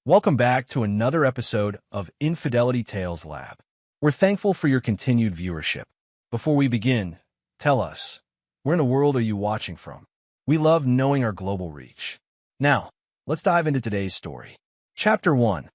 Welcome back to another episode of Infidelity Tales Lab. We're thankful for your continued viewership. Before we begin, tell us, where in the world are you watching from? We love knowing our global reach. Now, let's dive into today's story. Chapter 1.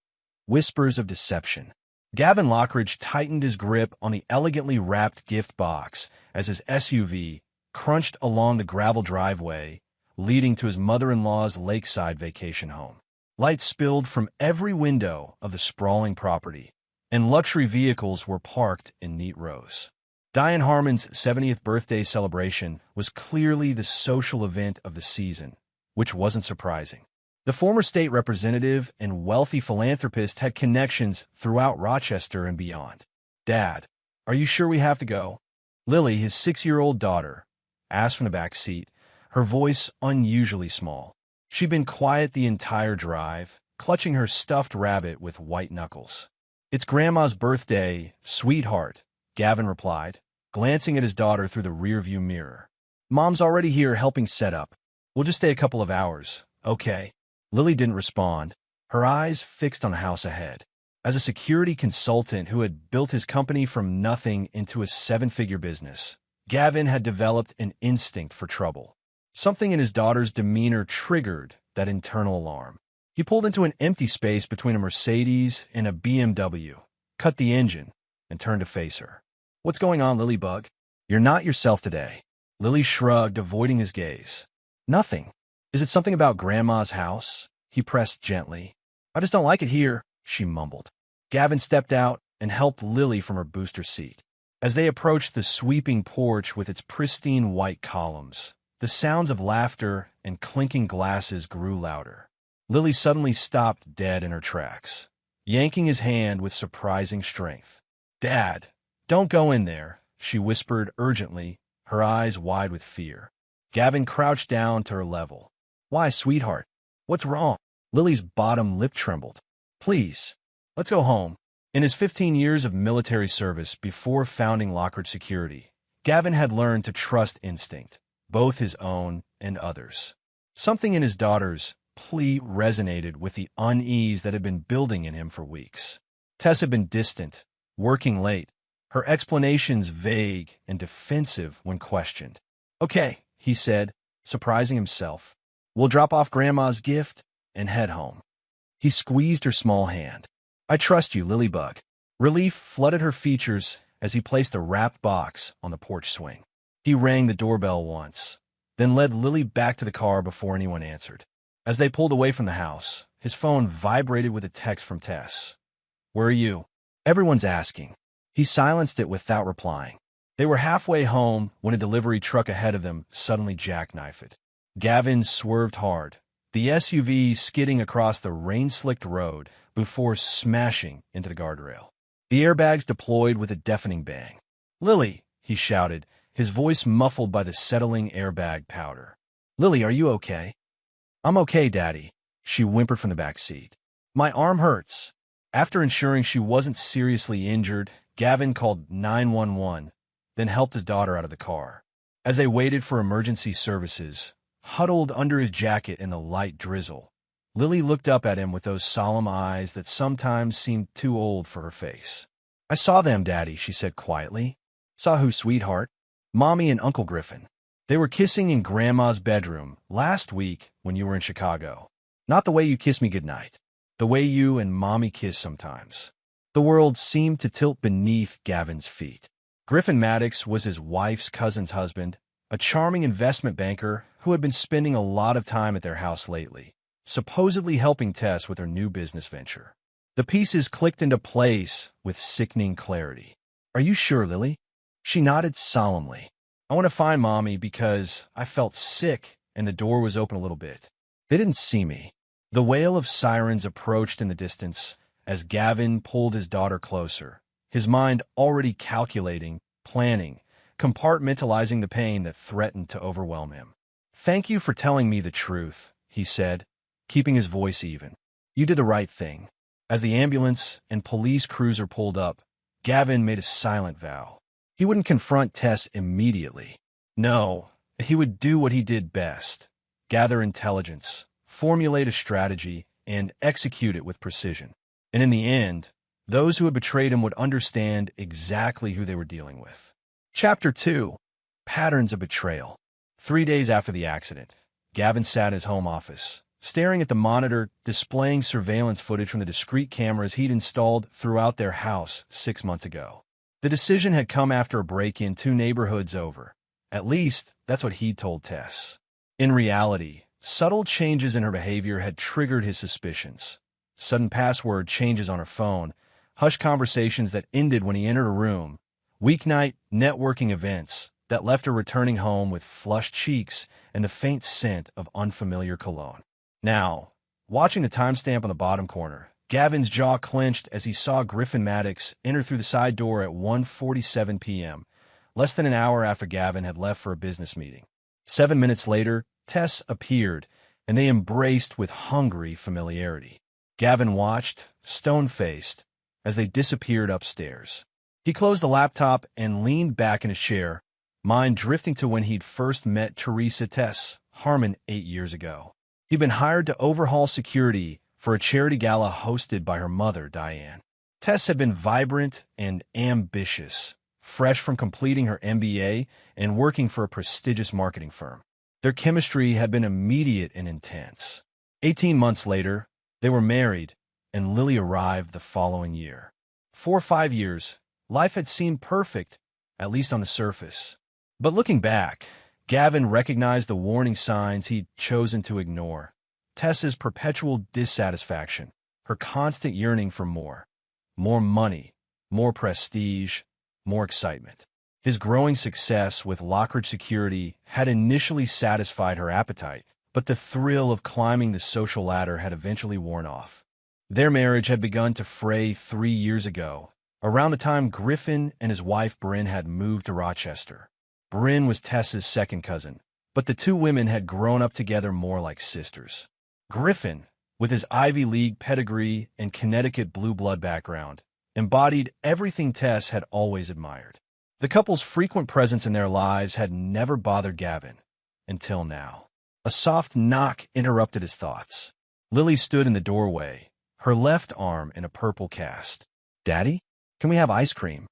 Whispers of Deception. Gavin Lockridge tightened his grip on the elegantly wrapped gift box as his SUV crunched along the gravel driveway leading to his mother-in-law's lakeside vacation home. Light spilled from every window of the sprawling property, and luxury vehicles were parked in neat rows. Diane Harmon's 70th birthday celebration was clearly the social event of the season, which wasn't surprising. The former state representative and wealthy philanthropist had connections throughout Rochester and beyond. "Dad, are you sure we have to go?" Lily, his 6-year-old daughter, asked from the back seat, her voice unusually small. She'd been quiet the entire drive, clutching her stuffed rabbit with white knuckles. "It's Grandma's birthday, sweetheart," Gavin replied, glancing at his daughter through the rearview mirror. "Mom's already here helping set up. We'll just stay a couple of hours, okay?" Lily didn't respond, her eyes fixed on the house ahead. As a security consultant who had built his company from nothing into a 7-figure business, Gavin had developed an instinct for trouble. Something in his daughter's demeanor triggered that internal alarm. He pulled into an empty space between a Mercedes and a BMW, cut the engine, and turned to face her. "What's going on, Lilybug? You're not yourself today." Lily shrugged, avoiding his gaze. "Nothing. Is it something about Grandma's house?" He pressed gently. "I just don't like it here," she mumbled. Gavin stepped out and helped Lily from her booster seat. As they approached the sweeping porch with its pristine white columns, the sounds of laughter and clinking glasses grew louder. Lily suddenly stopped dead in her tracks, yanking his hand with surprising strength. "Dad, don't go in there," she whispered urgently, her eyes wide with fear. Gavin crouched down to her level. "Why, sweetheart? What's wrong?" Lily's bottom lip trembled. "Please, let's go home." In his 15 years of military service before founding Lockridge Security, Gavin had learned to trust instinct, both his own and others. Something in his daughter's plea resonated with the unease that had been building in him for weeks. Tess had been distant, working late, her explanations vague and defensive when questioned. "Okay," he said, surprising himself. "We'll drop off Grandma's gift and head home." He squeezed her small hand. "I trust you, Lilybug." Relief flooded her features as he placed a wrapped box on the porch swing. He rang the doorbell once, then led Lily back to the car before anyone answered. As they pulled away from the house, his phone vibrated with a text from Tess. "Where are you?" "Everyone's asking." He silenced it without replying. They were halfway home when a delivery truck ahead of them suddenly jackknifed. Gavin swerved hard, the SUV skidding across the rain-slicked road before smashing into the guardrail. The airbags deployed with a deafening bang. "Lily!" he shouted, his voice muffled by the settling airbag powder. "Lily, are you okay?" "I'm okay, Daddy," she whimpered from the back seat. "My arm hurts." After ensuring she wasn't seriously injured, Gavin called 911, then helped his daughter out of the car. As they waited for emergency services, huddled under his jacket in the light drizzle, Lily looked up at him with those solemn eyes that sometimes seemed too old for her face. "I saw them, Daddy," she said quietly. "Saw who, sweetheart?" "Mommy and Uncle Griffin. They were kissing in Grandma's bedroom last week when you were in Chicago. Not the way you kiss me goodnight. The way you and Mommy kiss sometimes." The world seemed to tilt beneath Gavin's feet. Griffin Maddox was his wife's cousin's husband, a charming investment banker who had been spending a lot of time at their house lately, supposedly helping Tess with her new business venture. The pieces clicked into place with sickening clarity. "Are you sure, Lily?" She nodded solemnly. "I want to find Mommy because I felt sick and the door was open a little bit. They didn't see me." The wail of sirens approached in the distance as Gavin pulled his daughter closer, his mind already calculating, planning, compartmentalizing the pain that threatened to overwhelm him. "Thank you for telling me the truth," he said, keeping his voice even. "You did the right thing." As the ambulance and police cruiser pulled up, Gavin made a silent vow. He wouldn't confront Tess immediately. No, he would do what he did best: gather intelligence, formulate a strategy, and execute it with precision. And in the end, those who had betrayed him would understand exactly who they were dealing with. Chapter 2. Patterns of Betrayal. 3 days after the accident, Gavin sat in his home office, staring at the monitor displaying surveillance footage from the discrete cameras he'd installed throughout their house 6 months ago. The decision had come after a break-in 2 neighborhoods over. At least, that's what he'd told Tess. In reality, subtle changes in her behavior had triggered his suspicions. Sudden password changes on her phone, hushed conversations that ended when he entered a room, weeknight networking events that left her returning home with flushed cheeks and the faint scent of unfamiliar cologne. Now, watching the timestamp on the bottom corner, Gavin's jaw clenched as he saw Griffin Maddox enter through the side door at 1:47 p.m., less than an hour after Gavin had left for a business meeting. 7 minutes later, Tess appeared, and they embraced with hungry familiarity. Gavin watched, stone-faced, as they disappeared upstairs. He closed the laptop and leaned back in his chair, mind drifting to when he'd first met Teresa Tess Harmon 8 years ago. He'd been hired to overhaul security for a charity gala hosted by her mother, Diane. Tess had been vibrant and ambitious, fresh from completing her MBA and working for a prestigious marketing firm. Their chemistry had been immediate and intense. 18 months later, they were married, and Lily arrived the following year. For 5 years, life had seemed perfect, at least on the surface. But looking back, Gavin recognized the warning signs he'd chosen to ignore. Tess's perpetual dissatisfaction, her constant yearning for more. More money, more prestige, more excitement. His growing success with Lockridge Security had initially satisfied her appetite, but the thrill of climbing the social ladder had eventually worn off. Their marriage had begun to fray 3 years ago, around the time Griffin and his wife Bryn had moved to Rochester. Bryn was Tess's second cousin, but the 2 women had grown up together more like sisters. Griffin, with his Ivy League pedigree and Connecticut blue blood background, embodied everything Tess had always admired. The couple's frequent presence in their lives had never bothered Gavin, until now. A soft knock interrupted his thoughts. Lily stood in the doorway, her left arm in a purple cast. "Daddy, can we have ice cream?"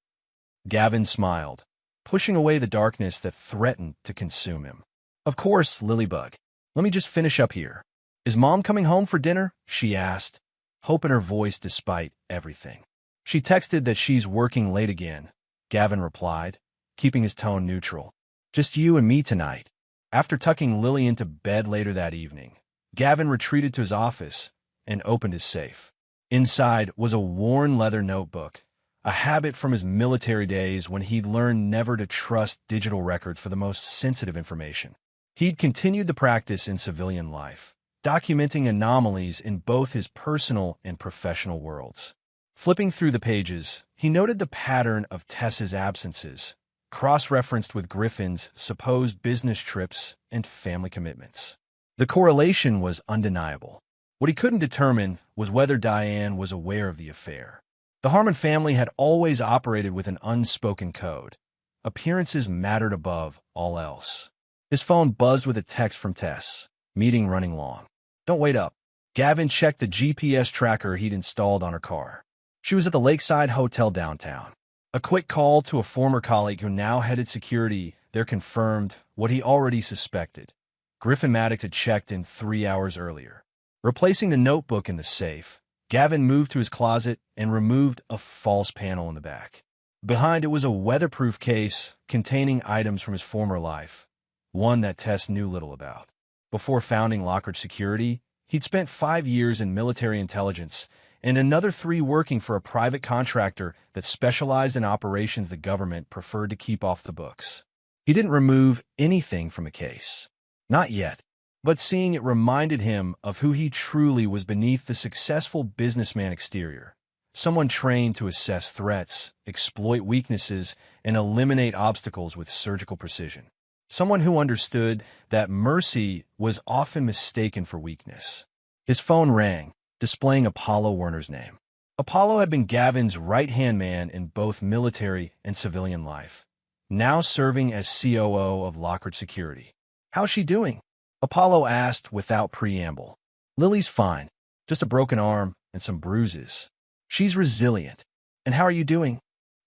Gavin smiled, pushing away the darkness that threatened to consume him. "Of course, Lilybug. Let me just finish up here. Is Mom coming home for dinner?" she asked, hope in her voice despite everything. "She texted that she's working late again," Gavin replied, keeping his tone neutral. "Just you and me tonight." After tucking Lily into bed later that evening, Gavin retreated to his office and opened his safe. Inside was a worn leather notebook, a habit from his military days when he'd learned never to trust digital records for the most sensitive information. He'd continued the practice in civilian life, documenting anomalies in both his personal and professional worlds. Flipping through the pages, he noted the pattern of Tess's absences, cross-referenced with Griffin's supposed business trips and family commitments. The correlation was undeniable. What he couldn't determine was whether Diane was aware of the affair. The Harmon family had always operated with an unspoken code. Appearances mattered above all else. His phone buzzed with a text from Tess. "Meeting running long. Don't wait up." Gavin checked the GPS tracker he'd installed on her car. She was at the Lakeside Hotel downtown. A quick call to a former colleague who now headed security there confirmed what he already suspected. Griffin Maddox had checked in 3 hours earlier. Replacing the notebook in the safe, Gavin moved to his closet and removed a false panel in the back. Behind it was a weatherproof case containing items from his former life, one that Tess knew little about. Before founding Lockridge Security, he'd spent 5 years in military intelligence and another 3 working for a private contractor that specialized in operations the government preferred to keep off the books. He didn't remove anything from the case. Not yet. But seeing it reminded him of who he truly was beneath the successful businessman exterior. Someone trained to assess threats, exploit weaknesses, and eliminate obstacles with surgical precision. Someone who understood that mercy was often mistaken for weakness. His phone rang, displaying Apollo Werner's name. Apollo had been Gavin's right-hand man in both military and civilian life, now serving as COO of Lockridge Security. "How's she doing?" Apollo asked without preamble. "Lily's fine. Just a broken arm and some bruises. She's resilient. And how are you doing?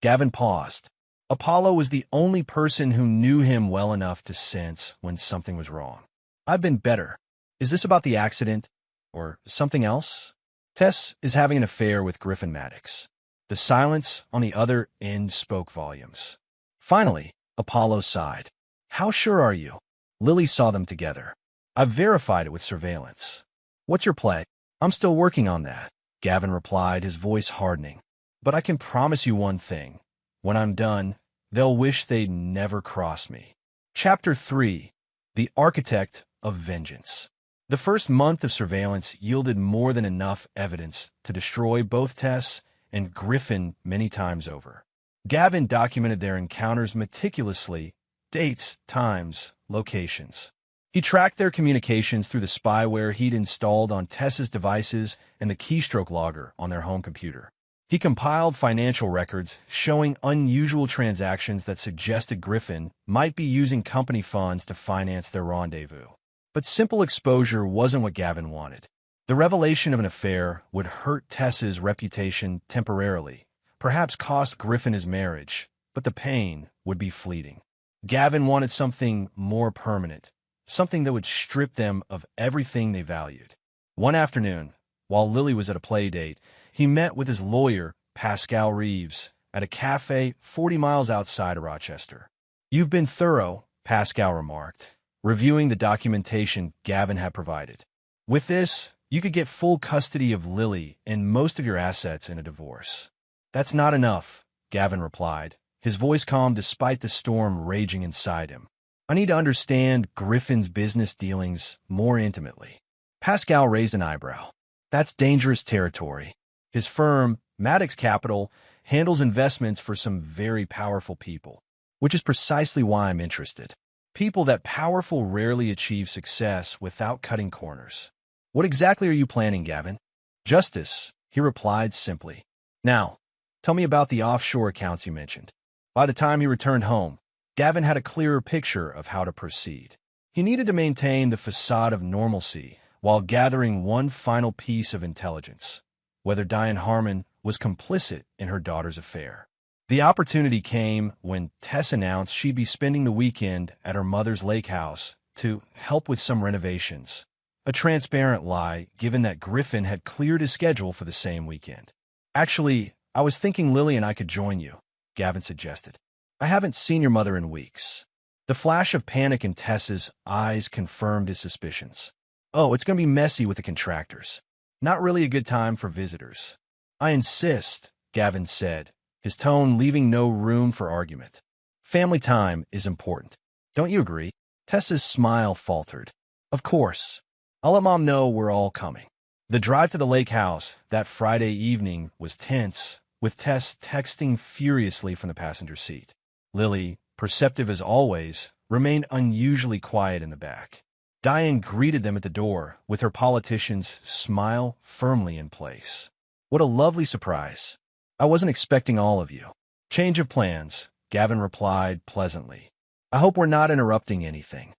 Gavin paused. Apollo was the only person who knew him well enough to sense when something was wrong. I've been better. Is this about the accident? Or something else? Tess is having an affair with Griffin Maddox. The silence on the other end spoke volumes. Finally, Apollo sighed. How sure are you? Lily saw them together. I've verified it with surveillance. What's your play? I'm still working on that, Gavin replied, his voice hardening. But I can promise you one thing. When I'm done, they'll wish they'd never crossed me. Chapter 3. The Architect of Vengeance. The first month of surveillance yielded more than enough evidence to destroy both Tess and Griffin many times over. Gavin documented their encounters meticulously, dates, times, locations. He tracked their communications through the spyware he'd installed on Tess's devices and the keystroke logger on their home computer. He compiled financial records showing unusual transactions that suggested Griffin might be using company funds to finance their rendezvous. But simple exposure wasn't what Gavin wanted. The revelation of an affair would hurt Tess's reputation temporarily, perhaps cost Griffin his marriage, but the pain would be fleeting. Gavin wanted something more permanent, something that would strip them of everything they valued. One afternoon, while Lily was at a play date, he met with his lawyer, Pascal Reeves, at a cafe 40 miles outside of Rochester. You've been thorough, Pascal remarked, reviewing the documentation Gavin had provided. With this, you could get full custody of Lily and most of your assets in a divorce. That's not enough, Gavin replied, his voice calm despite the storm raging inside him. I need to understand Griffin's business dealings more intimately. Pascal raised an eyebrow. That's dangerous territory. His firm, Maddox Capital, handles investments for some very powerful people, which is precisely why I'm interested. People that powerful rarely achieve success without cutting corners. What exactly are you planning, Gavin? Justice, he replied simply. Now, tell me about the offshore accounts you mentioned. By the time he returned home, Gavin had a clearer picture of how to proceed. He needed to maintain the facade of normalcy while gathering one final piece of intelligence, whether Diane Harmon was complicit in her daughter's affair. The opportunity came when Tess announced she'd be spending the weekend at her mother's lake house to help with some renovations. A transparent lie, given that Griffin had cleared his schedule for the same weekend. Actually, I was thinking Lily and I could join you, Gavin suggested. I haven't seen your mother in weeks. The flash of panic in Tess's eyes confirmed his suspicions. Oh, it's going to be messy with the contractors. Not really a good time for visitors. I insist, Gavin said, his tone leaving no room for argument. Family time is important. Don't you agree? Tess's smile faltered. Of course. I'll let Mom know we're all coming. The drive to the lake house that Friday evening was tense, with Tess texting furiously from the passenger seat. Lily, perceptive as always, remained unusually quiet in the back. Diane greeted them at the door, with her politician's smile firmly in place. What a lovely surprise. I wasn't expecting all of you. Change of plans, Gavin replied pleasantly. I hope we're not interrupting anything.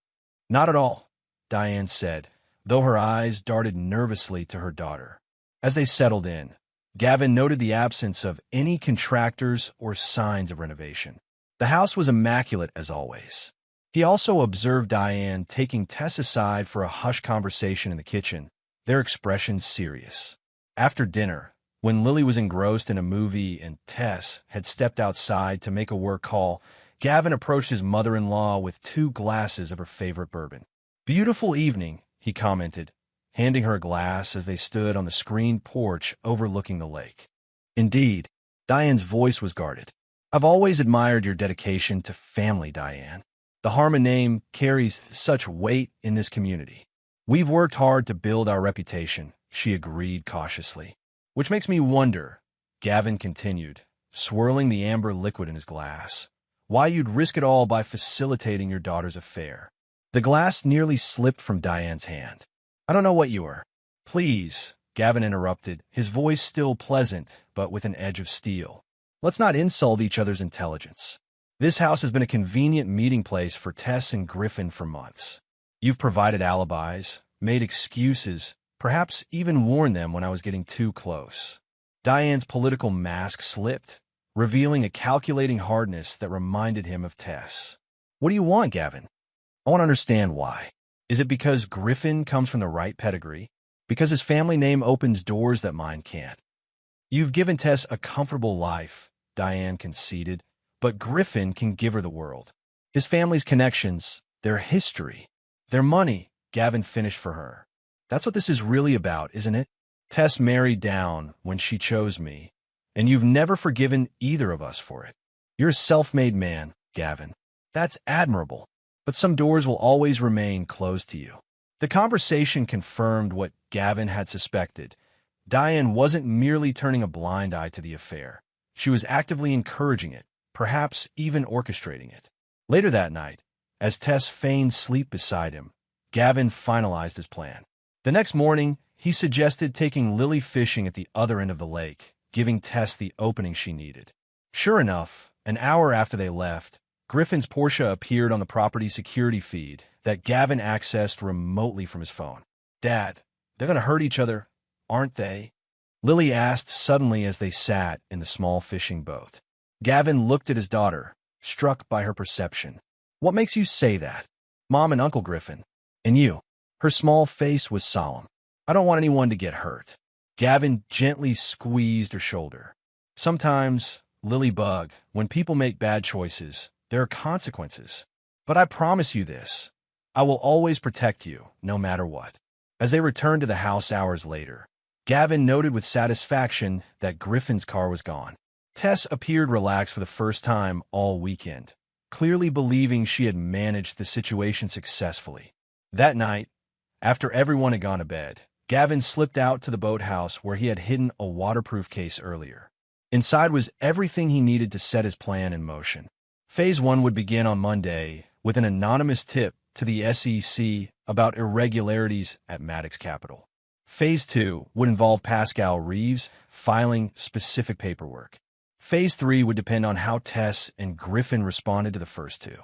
Not at all, Diane said, though her eyes darted nervously to her daughter. As they settled in, Gavin noted the absence of any contractors or signs of renovation. The house was immaculate as always. He also observed Diane taking Tess aside for a hushed conversation in the kitchen, their expressions serious. After dinner, when Lily was engrossed in a movie and Tess had stepped outside to make a work call, Gavin approached his mother-in-law with 2 glasses of her favorite bourbon. Beautiful evening, he commented, handing her a glass as they stood on the screened porch overlooking the lake. Indeed, Diane's voice was guarded. I've always admired your dedication to family, Diane. The Harmon name carries such weight in this community. We've worked hard to build our reputation, she agreed cautiously. Which makes me wonder, Gavin continued, swirling the amber liquid in his glass, why you'd risk it all by facilitating your daughter's affair. The glass nearly slipped from Diane's hand. I don't know what you are. Please, Gavin interrupted, his voice still pleasant, but with an edge of steel. Let's not insult each other's intelligence. This house has been a convenient meeting place for Tess and Griffin for months. You've provided alibis, made excuses, perhaps even warn them when I was getting too close. Diane's political mask slipped, revealing a calculating hardness that reminded him of Tess. What do you want, Gavin? I want to understand why. Is it because Griffin comes from the right pedigree? Because his family name opens doors that mine can't? You've given Tess a comfortable life, Diane conceded, but Griffin can give her the world. His family's connections, their history, their money, Gavin finished for her. That's what this is really about, isn't it? Tess married down when she chose me, and you've never forgiven either of us for it. You're a self-made man, Gavin. That's admirable, but some doors will always remain closed to you. The conversation confirmed what Gavin had suspected. Diane wasn't merely turning a blind eye to the affair. She was actively encouraging it, perhaps even orchestrating it. Later that night, as Tess feigned sleep beside him, Gavin finalized his plan. The next morning, he suggested taking Lily fishing at the other end of the lake, giving Tess the opening she needed. Sure enough, an hour after they left, Griffin's Porsche appeared on the property security feed that Gavin accessed remotely from his phone. Dad, they're going to hurt each other, aren't they? Lily asked suddenly as they sat in the small fishing boat. Gavin looked at his daughter, struck by her perception. What makes you say that? Mom and Uncle Griffin. And you. Her small face was solemn. I don't want anyone to get hurt. Gavin gently squeezed her shoulder. Sometimes, Lily Bug, when people make bad choices, there are consequences. But I promise you this. I will always protect you, no matter what. As they returned to the house hours later, Gavin noted with satisfaction that Griffin's car was gone. Tess appeared relaxed for the first time all weekend, clearly believing she had managed the situation successfully. That night, after everyone had gone to bed, Gavin slipped out to the boathouse where he had hidden a waterproof case earlier. Inside was everything he needed to set his plan in motion. Phase 1 would begin on Monday with an anonymous tip to the SEC about irregularities at Maddox Capital. Phase 2 would involve Pascal Reeves filing specific paperwork. Phase 3 would depend on how Tess and Griffin responded to the first two.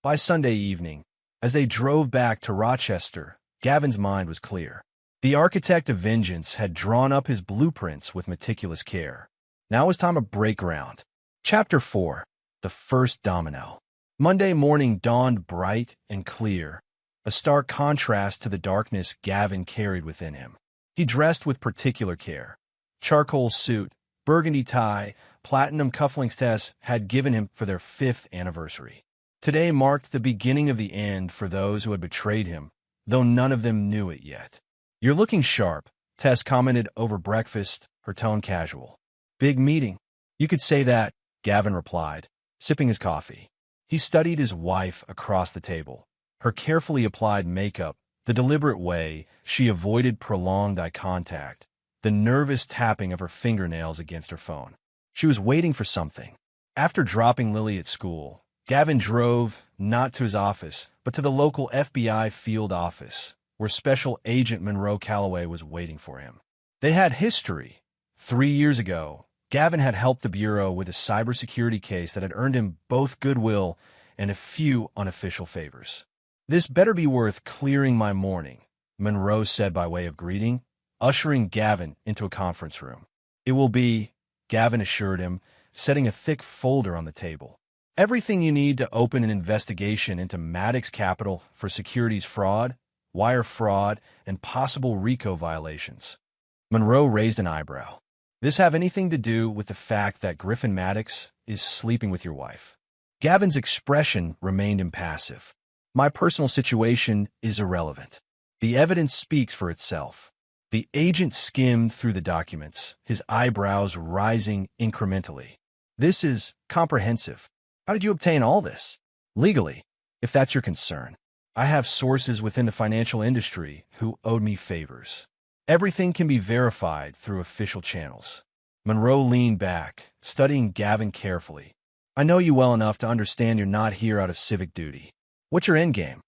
By Sunday evening, as they drove back to Rochester, Gavin's mind was clear. The architect of vengeance had drawn up his blueprints with meticulous care. Now it was time to break ground. Chapter 4. The First Domino. Monday morning dawned bright and clear, a stark contrast to the darkness Gavin carried within him. He dressed with particular care. Charcoal suit, burgundy tie, platinum cufflinks Tess had given him for their 5th anniversary. Today marked the beginning of the end for those who had betrayed him, though none of them knew it yet. You're looking sharp, Tess commented over breakfast, her tone casual. Big meeting. You could say that, Gavin replied, sipping his coffee. He studied his wife across the table. Her carefully applied makeup, the deliberate way she avoided prolonged eye contact, the nervous tapping of her fingernails against her phone. She was waiting for something. After dropping Lily at school, Gavin drove not to his office, but to the local FBI field office, where Special Agent Monroe Calloway was waiting for him. They had history. 3 years ago, Gavin had helped the Bureau with a cybersecurity case that had earned him both goodwill and a few unofficial favors. This better be worth clearing my morning, Monroe said by way of greeting, ushering Gavin into a conference room. It will be, Gavin assured him, setting a thick folder on the table. Everything you need to open an investigation into Maddox Capital for securities fraud, wire fraud, and possible RICO violations. Monroe raised an eyebrow. This have anything to do with the fact that Griffin Maddox is sleeping with your wife? Gavin's expression remained impassive. My personal situation is irrelevant. The evidence speaks for itself. The agent skimmed through the documents, his eyebrows rising incrementally. This is comprehensive. How did you obtain all this? Legally, if that's your concern. I have sources within the financial industry who owed me favors. Everything can be verified through official channels. Monroe leaned back, studying Gavin carefully. I know you well enough to understand you're not here out of civic duty. What's your endgame?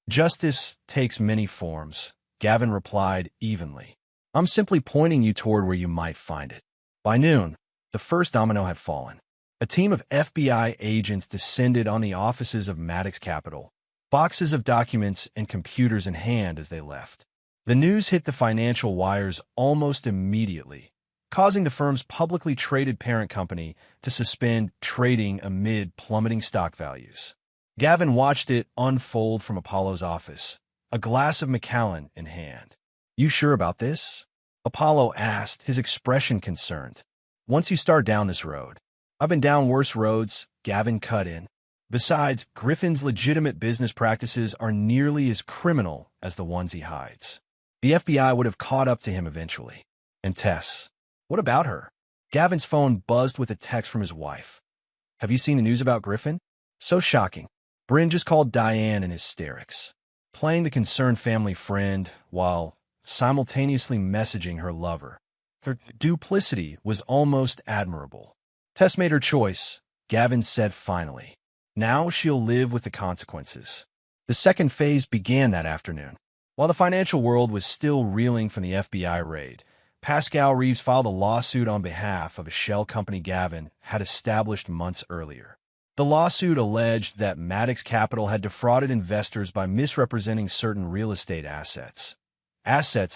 Justice takes many forms, Gavin replied evenly. I'm simply pointing you toward where you might find it. By noon, the first domino had fallen. A team of FBI agents descended on the offices of Maddox Capital, boxes of documents and computers in hand as they left. The news hit the financial wires almost immediately, causing the firm's publicly traded parent company to suspend trading amid plummeting stock values. Gavin watched it unfold from Apollo's office, a glass of Macallan in hand. "You sure about this?" Apollo asked, his expression concerned. "Once you start down this road." "I've been down worse roads," Gavin cut in. "Besides, Griffin's legitimate business practices are nearly as criminal as the ones he hides. The FBI would have caught up to him eventually." "And Tess? What about her?" Gavin's phone buzzed with a text from his wife. "Have you seen the news about Griffin? So shocking. Bryn just called Diane in hysterics, playing the concerned family friend while simultaneously messaging her lover. Her duplicity was almost admirable." "Tess made her choice," Gavin said finally. "Now she'll live with the consequences." The second phase began that afternoon. While the financial world was still reeling from the FBI raid, Pascal Reeves filed a lawsuit on behalf of a shell company Gavin had established months earlier. The lawsuit alleged that Maddox Capital had defrauded investors by misrepresenting certain real estate assets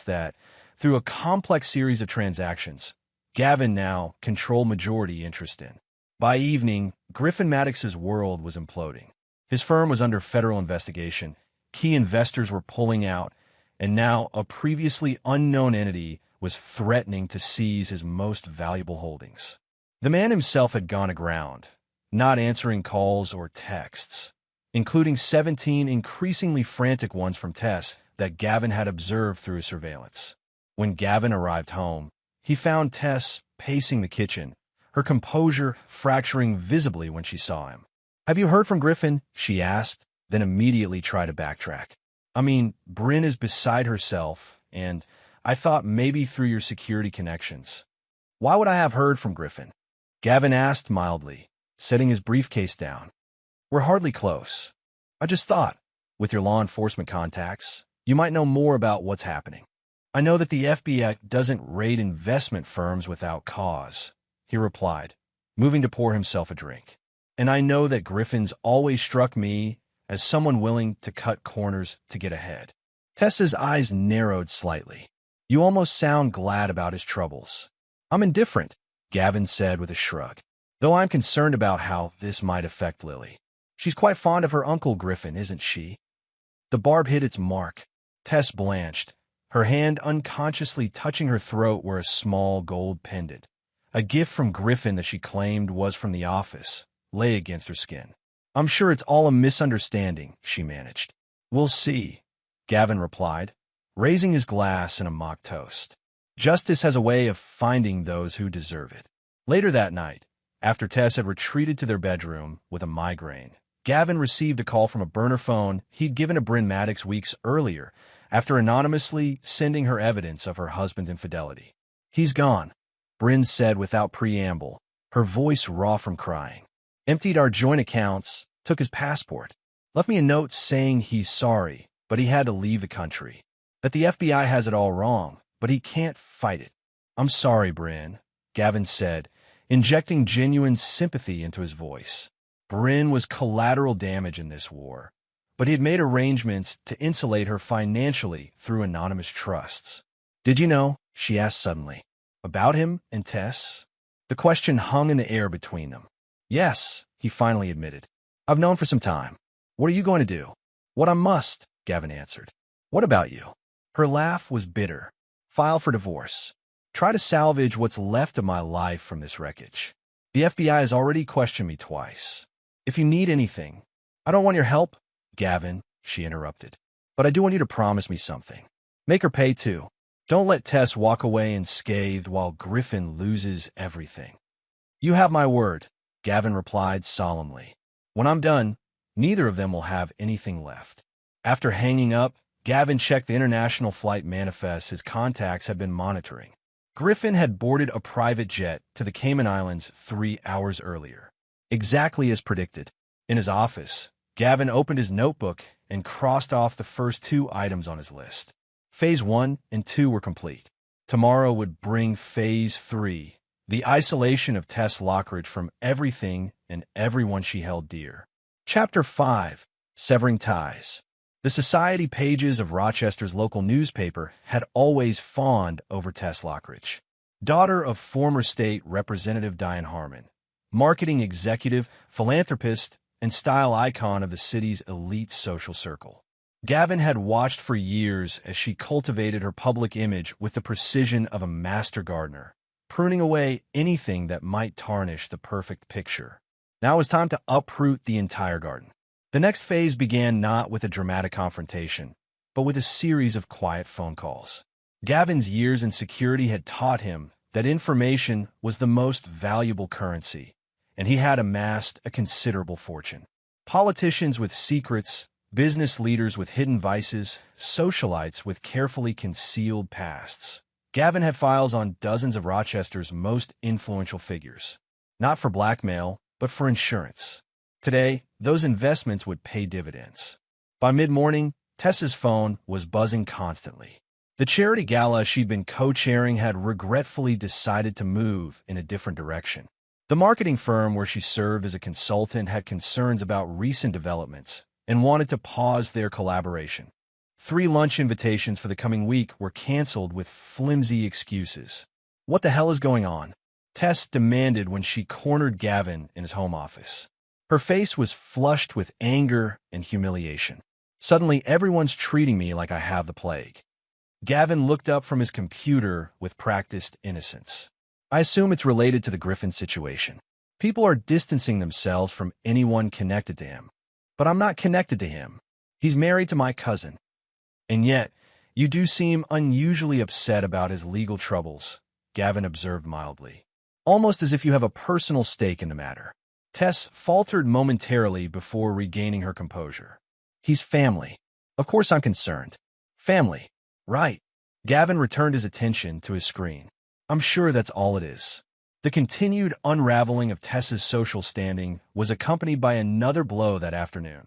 that, through a complex series of transactions, Gavin now controlled majority interest in. By evening, Griffin Maddox's world was imploding. His firm was under federal investigation, key investors were pulling out, and now a previously unknown entity was threatening to seize his most valuable holdings. The man himself had gone aground, not answering calls or texts, including 17 increasingly frantic ones from Tess that Gavin had observed through his surveillance. When Gavin arrived home, he found Tess pacing the kitchen, her composure fracturing visibly when she saw him. "Have you heard from Griffin?" she asked, then immediately tried to backtrack. "I mean, Bryn is beside herself, and I thought maybe through your security connections." "Why would I have heard from Griffin?" Gavin asked mildly, setting his briefcase down. "We're hardly close. I just thought, with your law enforcement contacts, you might know more about what's happening." "I know that the FBI doesn't raid investment firms without cause," he replied, moving to pour himself a drink. "And I know that Griffin's always struck me as someone willing to cut corners to get ahead." Tessa's eyes narrowed slightly. "You almost sound glad about his troubles." "I'm indifferent," Gavin said with a shrug, "though I'm concerned about how this might affect Lily. She's quite fond of her Uncle Griffin, isn't she?" The barb hit its mark. Tess blanched, her hand unconsciously touching her throat where a small gold pendant, a gift from Griffin that she claimed was from the office, lay against her skin. "I'm sure it's all a misunderstanding," she managed. "We'll see," Gavin replied, raising his glass in a mock toast. "Justice has a way of finding those who deserve it." Later that night, after Tess had retreated to their bedroom with a migraine, Gavin received a call from a burner phone he'd given to Bryn Maddox weeks earlier after anonymously sending her evidence of her husband's infidelity. "He's gone," Bryn said without preamble, her voice raw from crying. "Emptied our joint accounts, took his passport, left me a note saying he's sorry, but he had to leave the country. That the FBI has it all wrong, but he can't fight it." "I'm sorry, Bryn," Gavin said, injecting genuine sympathy into his voice. Bryn was collateral damage in this war, but he had made arrangements to insulate her financially through anonymous trusts. "Did you know?" she asked suddenly. "About him and Tess?" The question hung in the air between them. "Yes," he finally admitted. "I've known for some time." "What are you going to do?" "What I must," Gavin answered. "What about you?" Her laugh was bitter. "File for divorce. Try to salvage what's left of my life from this wreckage. The FBI has already questioned me twice. If you need anything—" "I don't want your help, Gavin," she interrupted. "But I do want you to promise me something. Make her pay too. Don't let Tess walk away unscathed while Griffin loses everything." "You have my word," Gavin replied solemnly. "When I'm done, neither of them will have anything left." After hanging up, Gavin checked the international flight manifest his contacts had been monitoring. Griffin had boarded a private jet to the Cayman Islands 3 hours earlier. Exactly as predicted. In his office, Gavin opened his notebook and crossed off the first 2 items on his list. Phase 1 and 2 were complete. Tomorrow would bring Phase 3, the isolation of Tess Lockridge from everything and everyone she held dear. Chapter 5. Severing Ties. The society pages of Rochester's local newspaper had always fawned over Tess Lockridge, daughter of former state Representative Diane Harmon, marketing executive, philanthropist, and style icon of the city's elite social circle. Gavin had watched for years as she cultivated her public image with the precision of a master gardener, pruning away anything that might tarnish the perfect picture. Now it was time to uproot the entire garden. The next phase began not with a dramatic confrontation, but with a series of quiet phone calls. Gavin's years in security had taught him that information was the most valuable currency, and he had amassed a considerable fortune. Politicians with secrets, business leaders with hidden vices, socialites with carefully concealed pasts. Gavin had files on dozens of Rochester's most influential figures, not for blackmail, but for insurance. Today, those investments would pay dividends. By mid-morning, Tess's phone was buzzing constantly. The charity gala she'd been co-chairing had regretfully decided to move in a different direction. The marketing firm where she served as a consultant had concerns about recent developments and wanted to pause their collaboration. 3 lunch invitations for the coming week were canceled with flimsy excuses. What the hell is going on? Tess demanded when she cornered Gavin in his home office. Her face was flushed with anger and humiliation. Suddenly, everyone's treating me like I have the plague. Gavin looked up from his computer with practiced innocence. I assume it's related to the Griffin situation. People are distancing themselves from anyone connected to him. But I'm not connected to him. He's married to my cousin. And yet, you do seem unusually upset about his legal troubles, Gavin observed mildly. Almost as if you have a personal stake in the matter. Tess faltered momentarily before regaining her composure. He's family. Of course I'm concerned. Family. Right. Gavin returned his attention to his screen. I'm sure that's all it is. The continued unraveling of Tess's social standing was accompanied by another blow that afternoon.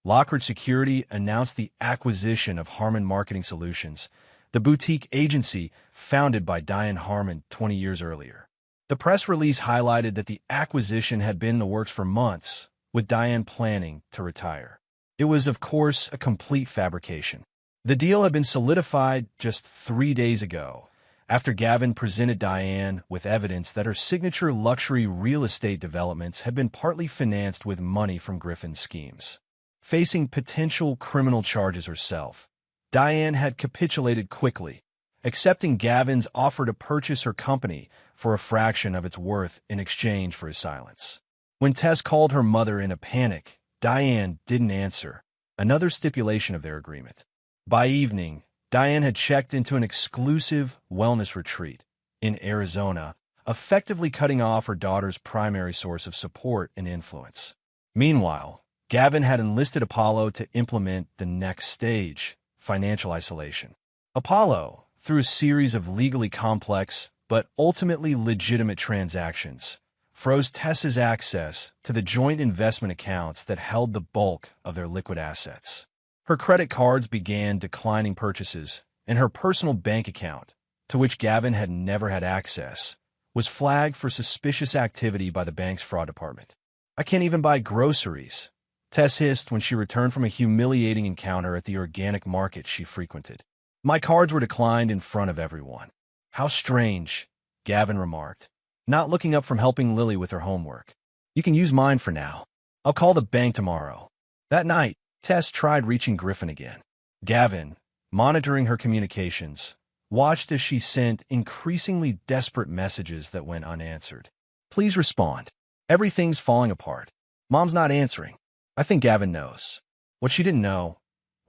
Lockridge Security announced the acquisition of Harmon Marketing Solutions, the boutique agency founded by Diane Harmon 20 years earlier. The press release highlighted that the acquisition had been in the works for months, with Diane planning to retire. It was, of course, a complete fabrication. The deal had been solidified just 3 days ago, after Gavin presented Diane with evidence that her signature luxury real estate developments had been partly financed with money from Griffin's schemes. Facing potential criminal charges herself, Diane had capitulated quickly, accepting Gavin's offer to purchase her company for a fraction of its worth in exchange for his silence. When Tess called her mother in a panic, Diane didn't answer, another stipulation of their agreement. By evening, Diane had checked into an exclusive wellness retreat in Arizona, effectively cutting off her daughter's primary source of support and influence. Meanwhile, Gavin had enlisted Apollo to implement the next stage, financial isolation. Apollo, through a series of legally complex but ultimately legitimate transactions, froze Tess's access to the joint investment accounts that held the bulk of their liquid assets. Her credit cards began declining purchases, and her personal bank account, to which Gavin had never had access, was flagged for suspicious activity by the bank's fraud department. I can't even buy groceries, Tess hissed when she returned from a humiliating encounter at the organic market she frequented. My cards were declined in front of everyone. How strange, Gavin remarked, not looking up from helping Lily with her homework. You can use mine for now. I'll call the bank tomorrow. That night, Tess tried reaching Griffin again. Gavin, monitoring her communications, watched as she sent increasingly desperate messages that went unanswered. Please respond. Everything's falling apart. Mom's not answering. I think Gavin knows. What she didn't know,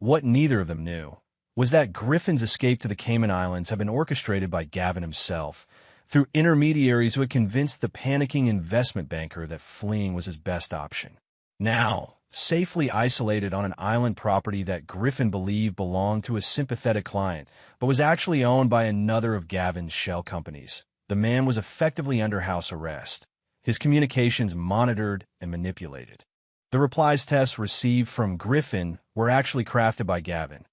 what neither of them knew, was that Griffin's escape to the Cayman Islands had been orchestrated by Gavin himself, through intermediaries who had convinced the panicking investment banker that fleeing was his best option. Now, safely isolated on an island property that Griffin believed belonged to a sympathetic client, but was actually owned by another of Gavin's shell companies, the man was effectively under house arrest, his communications monitored and manipulated. The replies Tess received from Griffin were actually crafted by Gavin.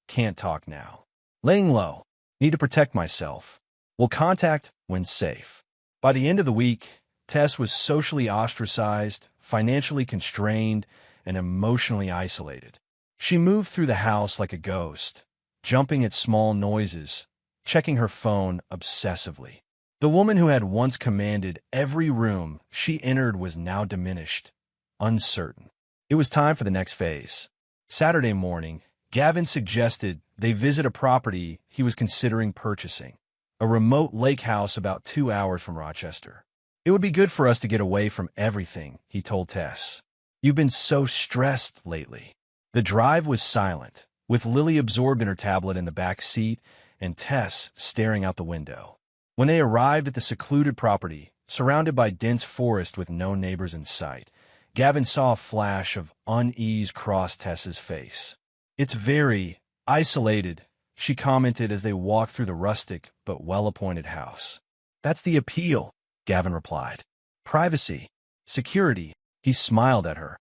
Can't talk now. Laying low. Need to protect myself. Will contact when safe. By the end of the week, Tess was socially ostracized, financially constrained, and emotionally isolated. She moved through the house like a ghost, jumping at small noises, checking her phone obsessively. The woman who had once commanded every room she entered was now diminished, uncertain. It was time for the next phase. Saturday morning, Gavin suggested they visit a property he was considering purchasing, a remote lake house about 2 hours from Rochester. It would be good for us to get away from everything, he told Tess. You've been so stressed lately. The drive was silent, with Lily absorbed in her tablet in the back seat and Tess staring out the window. When they arrived at the secluded property, surrounded by dense forest with no neighbors in sight, Gavin saw a flash of unease cross Tess's face. It's very isolated, she commented as they walked through the rustic but well-appointed house. That's the appeal, Gavin replied. Privacy, security. He smiled at her,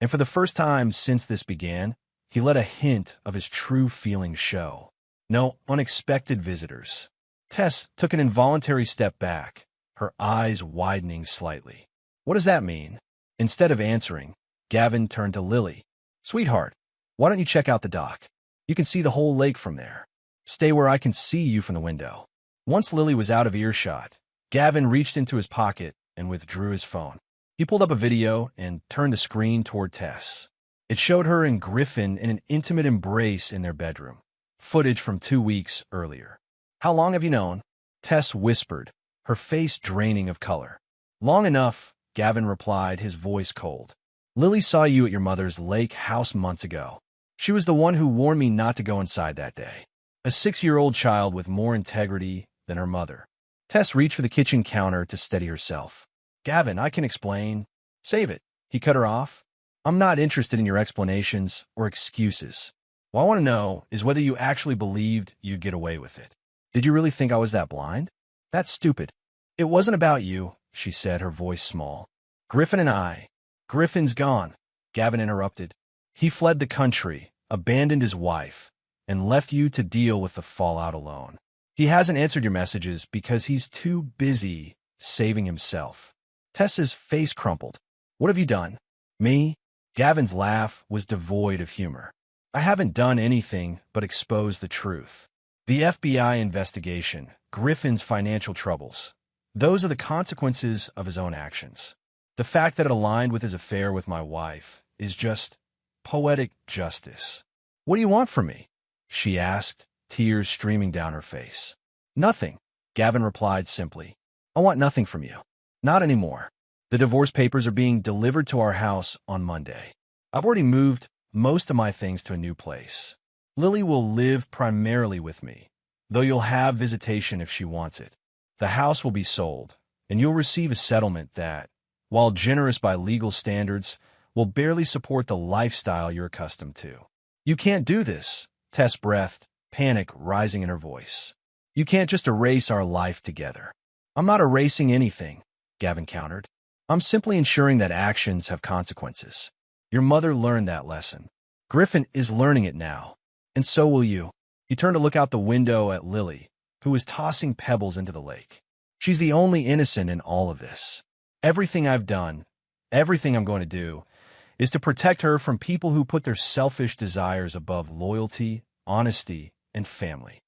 and for the first time since this began, he let a hint of his true feelings show. No unexpected visitors. Tess took an involuntary step back, her eyes widening slightly. What does that mean? Instead of answering, Gavin turned to Lily. Sweetheart, why don't you check out the dock? You can see the whole lake from there. Stay where I can see you from the window. Once Lily was out of earshot, Gavin reached into his pocket and withdrew his phone. He pulled up a video and turned the screen toward Tess. It showed her and Griffin in an intimate embrace in their bedroom, footage from 2 weeks earlier. How long have you known? Tess whispered, her face draining of color. Long enough, Gavin replied, his voice cold. Lily saw you at your mother's lake house months ago. She was the one who warned me not to go inside that day. A 6-year-old child with more integrity than her mother. Tess reached for the kitchen counter to steady herself. Gavin, I can explain. Save it. He cut her off. I'm not interested in your explanations or excuses. What I want to know is whether you actually believed you'd get away with it. Did you really think I was that blind? That's stupid. It wasn't about you, she said, her voice small. Griffin and I. Griffin's gone, Gavin interrupted. He fled the country, abandoned his wife, and left you to deal with the fallout alone. He hasn't answered your messages because he's too busy saving himself. Tess's face crumpled. What have you done? Me? Gavin's laugh was devoid of humor. I haven't done anything but expose the truth. The FBI investigation, Griffin's financial troubles. Those are the consequences of his own actions. The fact that it aligned with his affair with my wife is just poetic justice. What do you want from me? She asked, tears streaming down her face. Nothing, Gavin replied simply. I want nothing from you. Not anymore. The divorce papers are being delivered to our house on Monday. I've already moved most of my things to a new place. Lily will live primarily with me, though you'll have visitation if she wants it. The house will be sold, and you'll receive a settlement that, while generous by legal standards, will barely support the lifestyle you're accustomed to. You can't do this, Tess breathed, panic rising in her voice. You can't just erase our life together. I'm not erasing anything, Gavin countered. I'm simply ensuring that actions have consequences. Your mother learned that lesson. Griffin is learning it now, and so will you. He turned to look out the window at Lily, who was tossing pebbles into the lake. She's the only innocent in all of this. Everything I've done, everything I'm going to do, is to protect her from people who put their selfish desires above loyalty, honesty, and family.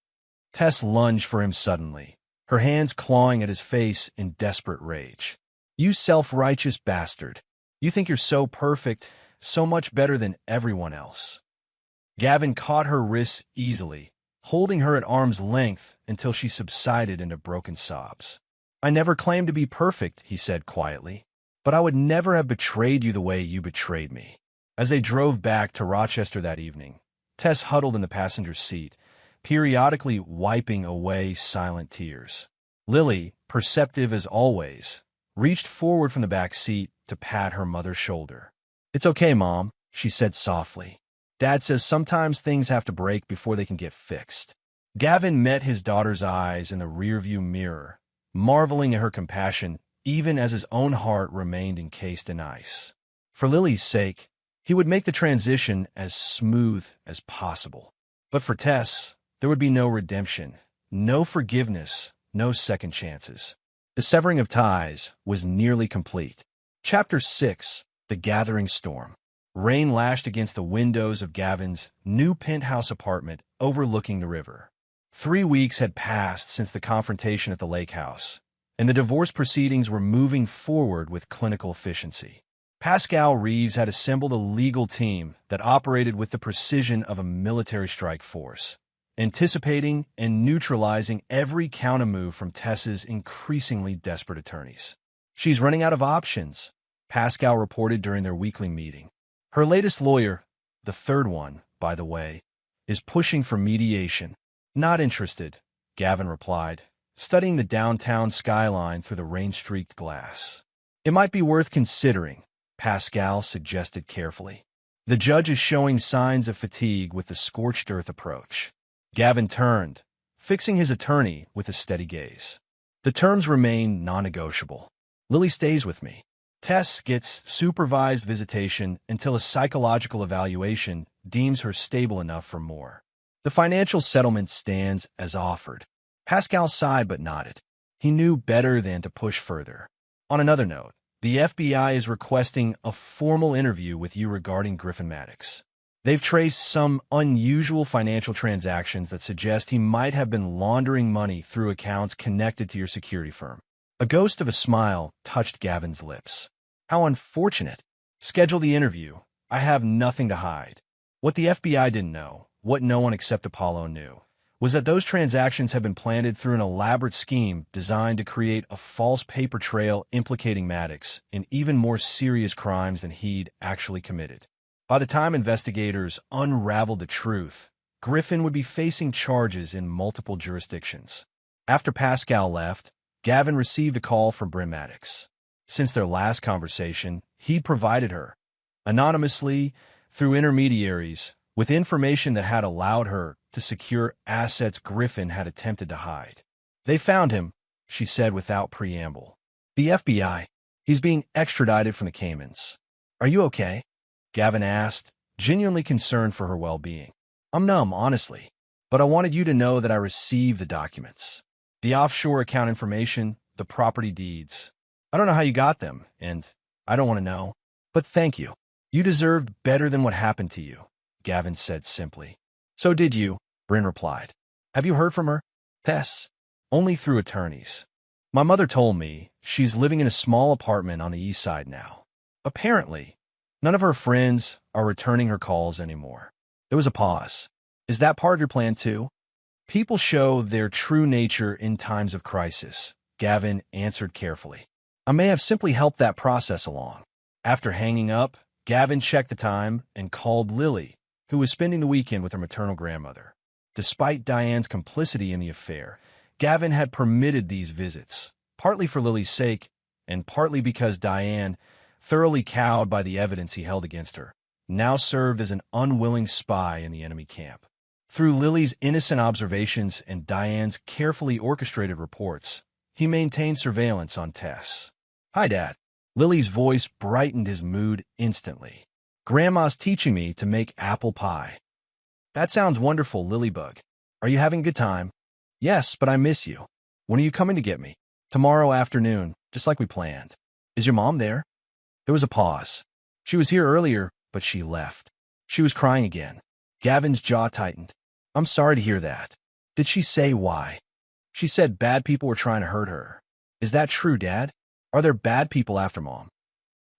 Tess lunged for him suddenly, her hands clawing at his face in desperate rage. You self-righteous bastard. You think you're so perfect, so much better than everyone else. Gavin caught her wrists easily, holding her at arm's length until she subsided into broken sobs. I never claimed to be perfect, he said quietly, but I would never have betrayed you the way you betrayed me. As they drove back to Rochester that evening, Tess huddled in the passenger seat, periodically wiping away silent tears. Lily, perceptive as always, reached forward from the back seat to pat her mother's shoulder. It's okay, Mom, she said softly. Dad says sometimes things have to break before they can get fixed. Gavin met his daughter's eyes in the rearview mirror, marveling at her compassion even as his own heart remained encased in ice. For Lily's sake, he would make the transition as smooth as possible. But for Tess, there would be no redemption, no forgiveness, no second chances. The severing of ties was nearly complete. Chapter 6, The Gathering Storm. Rain lashed against the windows of Gavin's new penthouse apartment overlooking the river. 3 weeks had passed since the confrontation at the lake house, and the divorce proceedings were moving forward with clinical efficiency. Pascal Reeves had assembled a legal team that operated with the precision of a military strike force, anticipating and neutralizing every countermove from Tess's increasingly desperate attorneys. "She's running out of options," Pascal reported during their weekly meeting. "Her latest lawyer, the third one, by the way, is pushing for mediation." "Not interested," Gavin replied, studying the downtown skyline through the rain-streaked glass. "It might be worth considering," Pascal suggested carefully. "The judge is showing signs of fatigue with the scorched earth approach." Gavin turned, fixing his attorney with a steady gaze. "The terms remain non-negotiable. Lily stays with me. Tess gets supervised visitation until a psychological evaluation deems her stable enough for more. The financial settlement stands as offered." Pascal sighed but nodded. He knew better than to push further. "On another note, the FBI is requesting a formal interview with you regarding Griffin Maddox. They've traced some unusual financial transactions that suggest he might have been laundering money through accounts connected to your security firm." A ghost of a smile touched Gavin's lips. "How unfortunate. Schedule the interview. I have nothing to hide." What the FBI didn't know, what no one except Apollo knew, was that those transactions had been planted through an elaborate scheme designed to create a false paper trail implicating Maddox in even more serious crimes than he'd actually committed. By the time investigators unraveled the truth, Griffin would be facing charges in multiple jurisdictions. After Pascal left, Gavin received a call from Bryn Maddox. Since their last conversation, he'd provided her, anonymously, through intermediaries, with information that had allowed her to secure assets Griffin had attempted to hide. "They found him," she said without preamble. "The FBI. He's being extradited from the Caymans." "Are you okay?" Gavin asked, genuinely concerned for her well-being. "I'm numb, honestly, but I wanted you to know that I received the documents. The offshore account information, the property deeds. I don't know how you got them, and I don't want to know. But thank you. You deserved better than what happened to you," Gavin said simply. "So did you," Bryn replied. "Have you heard from her?" "Tess. Only through attorneys. My mother told me she's living in a small apartment on the east side now. Apparently, none of her friends are returning her calls anymore." There was a pause. "Is that part of your plan too?" "People show their true nature in times of crisis," Gavin answered carefully. "I may have simply helped that process along." After hanging up, Gavin checked the time and called Lily, who was spending the weekend with her maternal grandmother. Despite Diane's complicity in the affair, Gavin had permitted these visits, partly for Lily's sake, and partly because Diane, thoroughly cowed by the evidence he held against her, now served as an unwilling spy in the enemy camp. Through Lily's innocent observations and Diane's carefully orchestrated reports, he maintained surveillance on Tess. "Hi, Dad." Lily's voice brightened his mood instantly. "Grandma's teaching me to make apple pie." "That sounds wonderful, Lilybug. Are you having a good time?" "Yes, but I miss you. When are you coming to get me?" "Tomorrow afternoon, just like we planned." "Is your mom there?" There was a pause. "She was here earlier, but she left." She was crying again. Gavin's jaw tightened. "I'm sorry to hear that. Did she say why?" "She said bad people were trying to hurt her." "Is that true, Dad? Are there bad people after Mom?"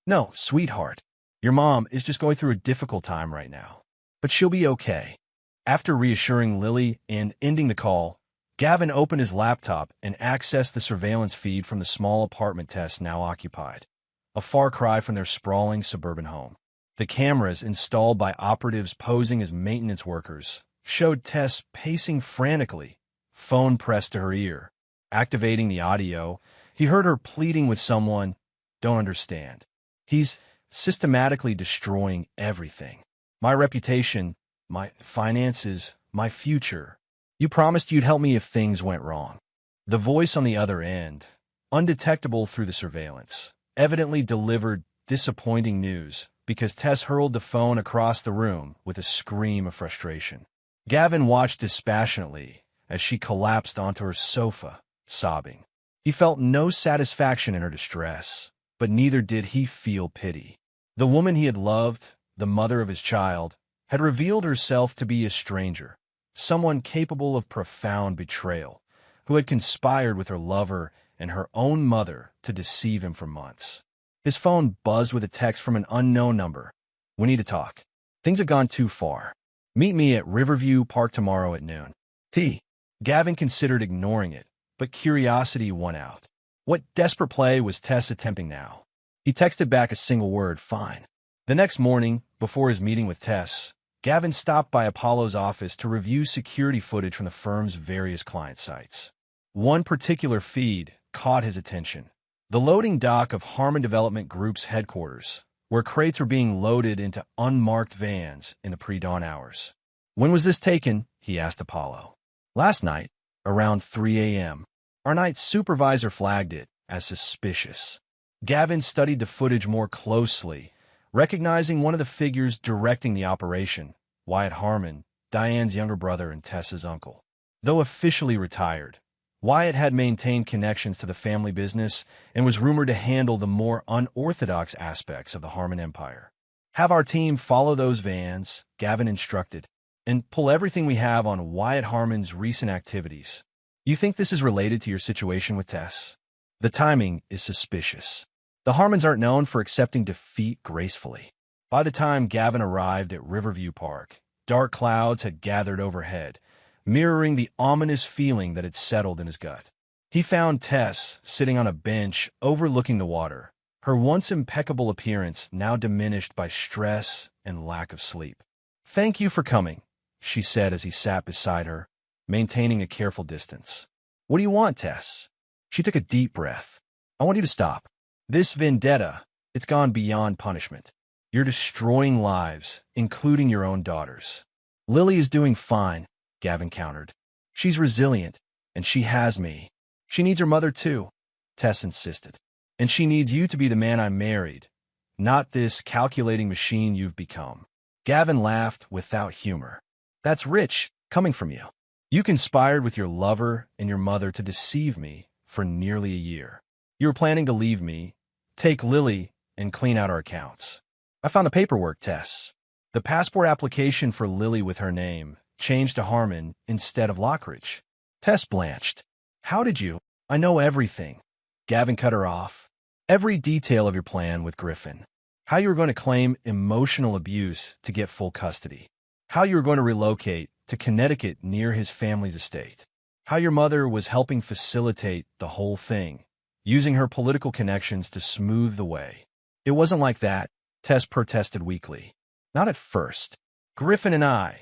"No, sweetheart. Your mom is just going through a difficult time right now. But she'll be okay." After reassuring Lily and ending the call, Gavin opened his laptop and accessed the surveillance feed from the small apartment Tess now occupied, a far cry from their sprawling suburban home. The cameras installed by operatives posing as maintenance workers showed Tess pacing frantically, phone pressed to her ear. Activating the audio, he heard her pleading with someone, "Don't understand. He's systematically destroying everything. My reputation, my finances, my future. You promised you'd help me if things went wrong." The voice on the other end, undetectable through the surveillance, evidently delivered disappointing news because Tess hurled the phone across the room with a scream of frustration. Gavin watched dispassionately as she collapsed onto her sofa, sobbing. He felt no satisfaction in her distress, but neither did he feel pity. The woman he had loved, the mother of his child, had revealed herself to be a stranger, someone capable of profound betrayal, who had conspired with her lover and her own mother to deceive him for months. His phone buzzed with a text from an unknown number. "We need to talk. Things have gone too far. Meet me at Riverview Park tomorrow at noon." Gavin considered ignoring it, but curiosity won out. What desperate play was Tess attempting now? He texted back a single word, "Fine." The next morning, before his meeting with Tess, Gavin stopped by Apollo's office to review security footage from the firm's various client sites. One particular feed caught his attention: the loading dock of Harmon Development Group's headquarters, where crates were being loaded into unmarked vans in the pre-dawn hours. "When was this taken?" he asked Apollo. "Last night, around 3 a.m. Our night supervisor flagged it as suspicious." Gavin studied the footage more closely, recognizing one of the figures directing the operation: Wyatt Harmon, Diane's younger brother and Tess's uncle. Though officially retired, Wyatt had maintained connections to the family business and was rumored to handle the more unorthodox aspects of the Harmon empire. "Have our team follow those vans," Gavin instructed, "and pull everything we have on Wyatt Harmon's recent activities. You think this is related to your situation with Tess? The timing is suspicious. The Harmons aren't known for accepting defeat gracefully." By the time Gavin arrived at Riverview Park, dark clouds had gathered overhead, mirroring the ominous feeling that had settled in his gut. He found Tess sitting on a bench overlooking the water, her once impeccable appearance now diminished by stress and lack of sleep. "Thank you for coming," she said as he sat beside her, maintaining a careful distance. "What do you want, Tess?" She took a deep breath. "I want you to stop. This vendetta, it's gone beyond punishment. You're destroying lives, including your own daughters." "Lily is doing fine," Gavin countered. "She's resilient, and she has me." "She needs her mother too," Tess insisted. "And she needs you to be the man I married, not this calculating machine you've become." Gavin laughed without humor. "That's rich, coming from you. You conspired with your lover and your mother to deceive me for nearly a year. You were planning to leave me, take Lily, and clean out our accounts. I found the paperwork, Tess. The passport application for Lily with her name changed to Harmon instead of Lockridge." Tess blanched. "How did you?" "I know everything." Gavin cut her off. "Every detail of your plan with Griffin. How you were going to claim emotional abuse to get full custody. How you were going to relocate to Connecticut near his family's estate. How your mother was helping facilitate the whole thing, using her political connections to smooth the way." "It wasn't like that," Tess protested weakly. "Not at first. Griffin and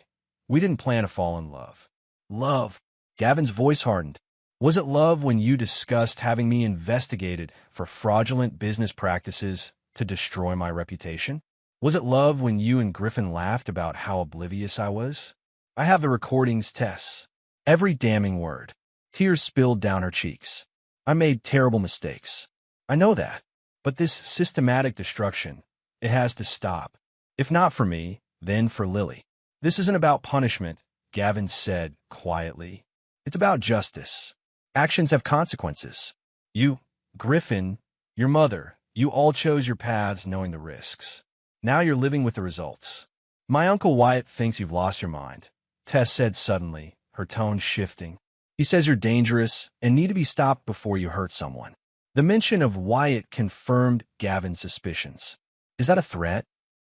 we didn't plan to fall in love." "Love?" Gavin's voice hardened. "Was it love when you discussed having me investigated for fraudulent business practices to destroy my reputation? Was it love when you and Griffin laughed about how oblivious I was?" "I have the recordings, Tess. Every damning word." Tears spilled down her cheeks. "I made terrible mistakes. I know that. But this systematic destruction, it has to stop. If not for me, then for Lily." "This isn't about punishment," Gavin said quietly. "It's about justice. Actions have consequences. You, Griffin, your mother, you all chose your paths knowing the risks. Now you're living with the results." "My Uncle Wyatt thinks you've lost your mind," Tess said suddenly, her tone shifting. "He says you're dangerous and need to be stopped before you hurt someone." The mention of Wyatt confirmed Gavin's suspicions. "Is that a threat?"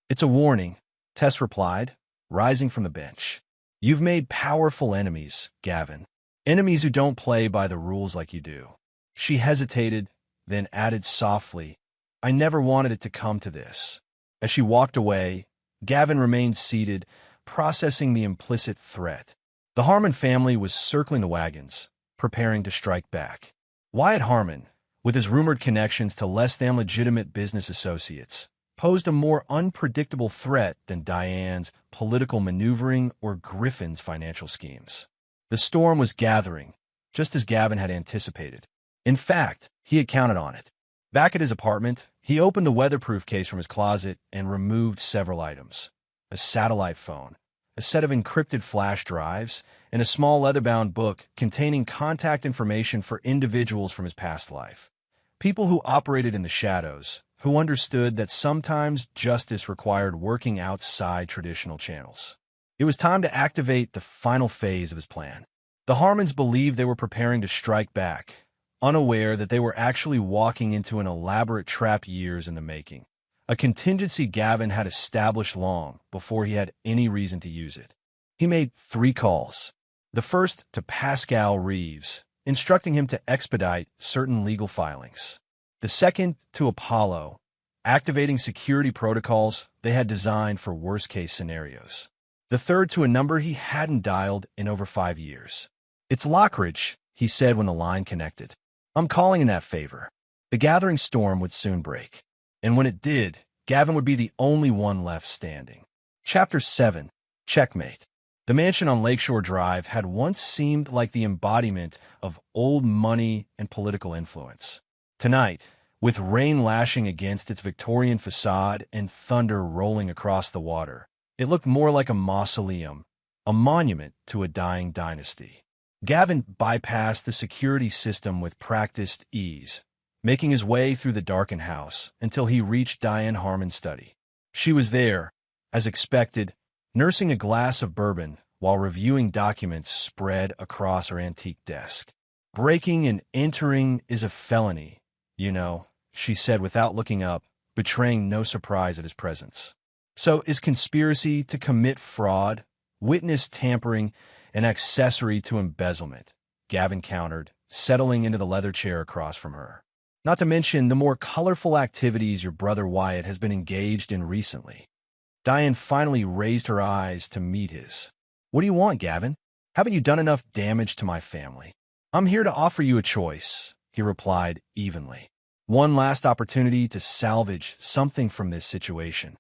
"It's a warning," Tess replied, rising from the bench. "You've made powerful enemies, Gavin. Enemies who don't play by the rules like you do." She hesitated, then added softly, "I never wanted it to come to this." As she walked away, Gavin remained seated, processing the implicit threat. The Harmon family was circling the wagons, preparing to strike back. Wyatt Harmon, with his rumored connections to less than legitimate business associates, posed a more unpredictable threat than Diane's political maneuvering or Griffin's financial schemes. The storm was gathering, just as Gavin had anticipated. In fact, he had counted on it. Back at his apartment, he opened the weatherproof case from his closet and removed several items: a satellite phone, a set of encrypted flash drives, and a small leather-bound book containing contact information for individuals from his past life. People who operated in the shadows, who understood that sometimes justice required working outside traditional channels. It was time to activate the final phase of his plan. The Harmons believed they were preparing to strike back, unaware that they were actually walking into an elaborate trap years in the making, a contingency Gavin had established long before he had any reason to use it. He made 3 calls. The first to Pascal Reeves, instructing him to expedite certain legal filings. The second to Apollo, activating security protocols they had designed for worst-case scenarios. The third to a number he hadn't dialed in over 5 years. "It's Lockridge," he said when the line connected. "I'm calling in that favor." The gathering storm would soon break. And when it did, Gavin would be the only one left standing. Chapter 7. Checkmate. The mansion on Lakeshore Drive had once seemed like the embodiment of old money and political influence. Tonight, with rain lashing against its Victorian facade and thunder rolling across the water, it looked more like a mausoleum, a monument to a dying dynasty. Gavin bypassed the security system with practiced ease, making his way through the darkened house until he reached Diane Harmon's study. She was there, as expected, nursing a glass of bourbon while reviewing documents spread across her antique desk. "Breaking and entering is a felony, you know," she said without looking up, betraying no surprise at his presence. "So is conspiracy to commit fraud, witness tampering, an accessory to embezzlement," Gavin countered, settling into the leather chair across from her. "Not to mention the more colorful activities your brother Wyatt has been engaged in recently." Diane finally raised her eyes to meet his. "What do you want, Gavin? Haven't you done enough damage to my family?" "I'm here to offer you a choice," he replied evenly. "One last opportunity to salvage something from this situation."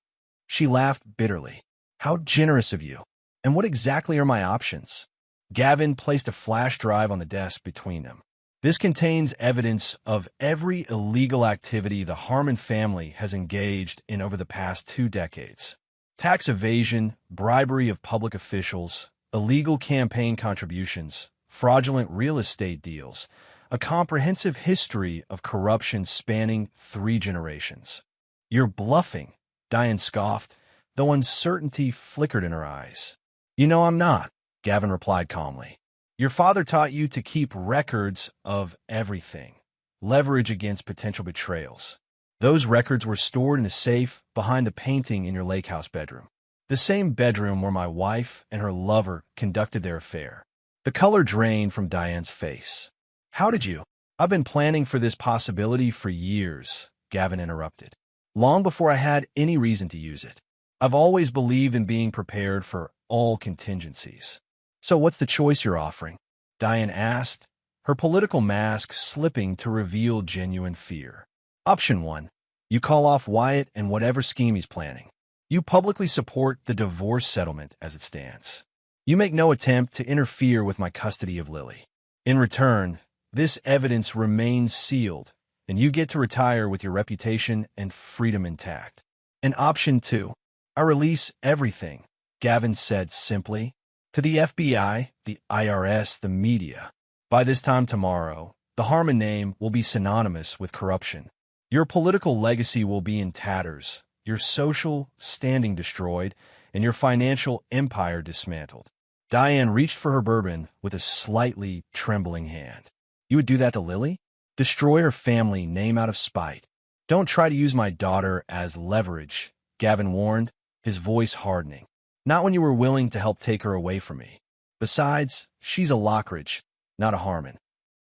She laughed bitterly. "How generous of you. And what exactly are my options?" Gavin placed a flash drive on the desk between them. "This contains evidence of every illegal activity the Harmon family has engaged in over the past 2 decades. Tax evasion, bribery of public officials, illegal campaign contributions, fraudulent real estate deals, a comprehensive history of corruption spanning 3 generations." "You're bluffing," Diane scoffed, though uncertainty flickered in her eyes. "You know I'm not," Gavin replied calmly. "Your father taught you to keep records of everything, leverage against potential betrayals. Those records were stored in a safe behind the painting in your lake house bedroom, the same bedroom where my wife and her lover conducted their affair." The color drained from Diane's face. "How did you?" "I've been planning for this possibility for years," Gavin interrupted, "long before I had any reason to use it. I've always believed in being prepared for all contingencies." "So what's the choice you're offering?" Diane asked, her political mask slipping to reveal genuine fear. "Option 1. You call off Wyatt and whatever scheme he's planning. You publicly support the divorce settlement as it stands. You make no attempt to interfere with my custody of Lily. In return, this evidence remains sealed, and you get to retire with your reputation and freedom intact." And option 2. "I release everything," Gavin said simply, "to the FBI, the IRS, the media. By this time tomorrow, the Harmon name will be synonymous with corruption. Your political legacy will be in tatters, your social standing destroyed, and your financial empire dismantled." Diane reached for her bourbon with a slightly trembling hand. "You would do that to Lily? Destroy her family name out of spite?" "Don't try to use my daughter as leverage," Gavin warned, his voice hardening. "Not when you were willing to help take her away from me. Besides, she's a Lockridge, not a Harmon."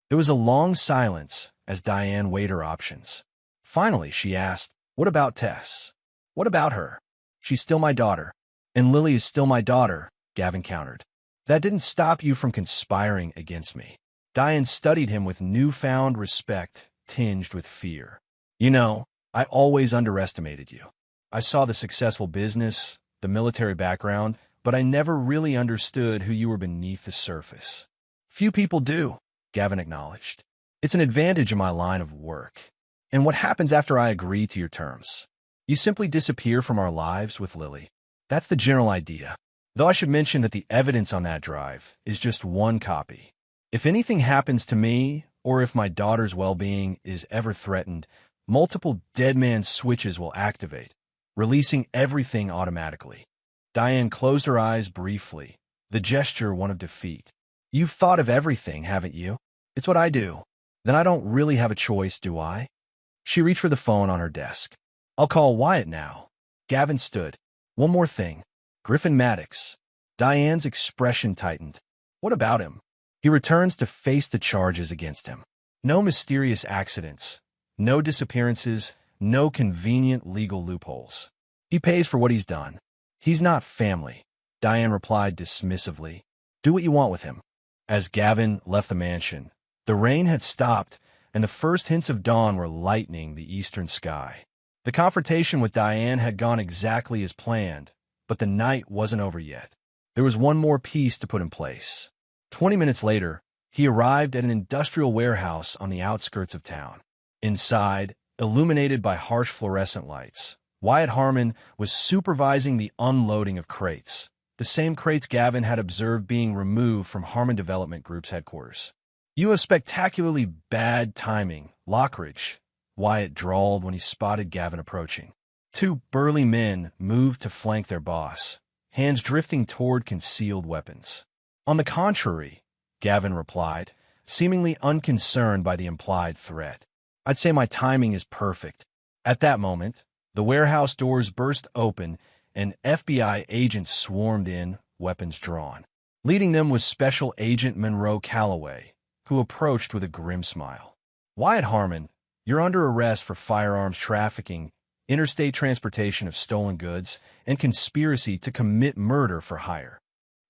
There was a long silence as Diane weighed her options. Finally, she asked, "What about Tess? What about her?" "She's still my daughter." "And Lily is still my daughter," Gavin countered. "That didn't stop you from conspiring against me." Diane studied him with newfound respect tinged with fear. "You know, I always underestimated you. I saw the successful business, the military background, but I never really understood who you were beneath the surface." "Few people do," Gavin acknowledged. "It's an advantage in my line of work." "And what happens after I agree to your terms?" "You simply disappear from our lives with Lily. That's the general idea. Though I should mention that the evidence on that drive is just one copy. If anything happens to me, or if my daughter's well-being is ever threatened, multiple dead man switches will activate, releasing everything automatically. Diane closed her eyes briefly, the gesture one of defeat. You've thought of everything, haven't you? It's what I do. Then I don't really have a choice, do I? She reached for the phone on her desk. I'll call Wyatt now. Gavin stood. One more thing. Griffin Maddox. Diane's expression tightened. What about him? He returns to face the charges against him. No mysterious accidents. No disappearances. No convenient legal loopholes. He pays for what he's done. He's not family. Diane replied dismissively. Do what you want with him. As Gavin left the mansion, the rain had stopped, and the first hints of dawn were lightening the eastern sky. The confrontation with Diane had gone exactly as planned, but the night wasn't over yet. There was one more piece to put in place. 20 minutes later, he arrived at an industrial warehouse on the outskirts of town. Inside, illuminated by harsh fluorescent lights, Wyatt Harmon was supervising the unloading of crates, the same crates Gavin had observed being removed from Harmon Development Group's headquarters. You have spectacularly bad timing, Lockridge, Wyatt drawled when he spotted Gavin approaching. Two burly men moved to flank their boss, hands drifting toward concealed weapons. On the contrary, Gavin replied, seemingly unconcerned by the implied threat. I'd say my timing is perfect. At that moment, the warehouse doors burst open and FBI agents swarmed in, weapons drawn. Leading them was Special Agent Monroe Calloway, who approached with a grim smile. Wyatt Harmon, you're under arrest for firearms trafficking, interstate transportation of stolen goods, and conspiracy to commit murder for hire.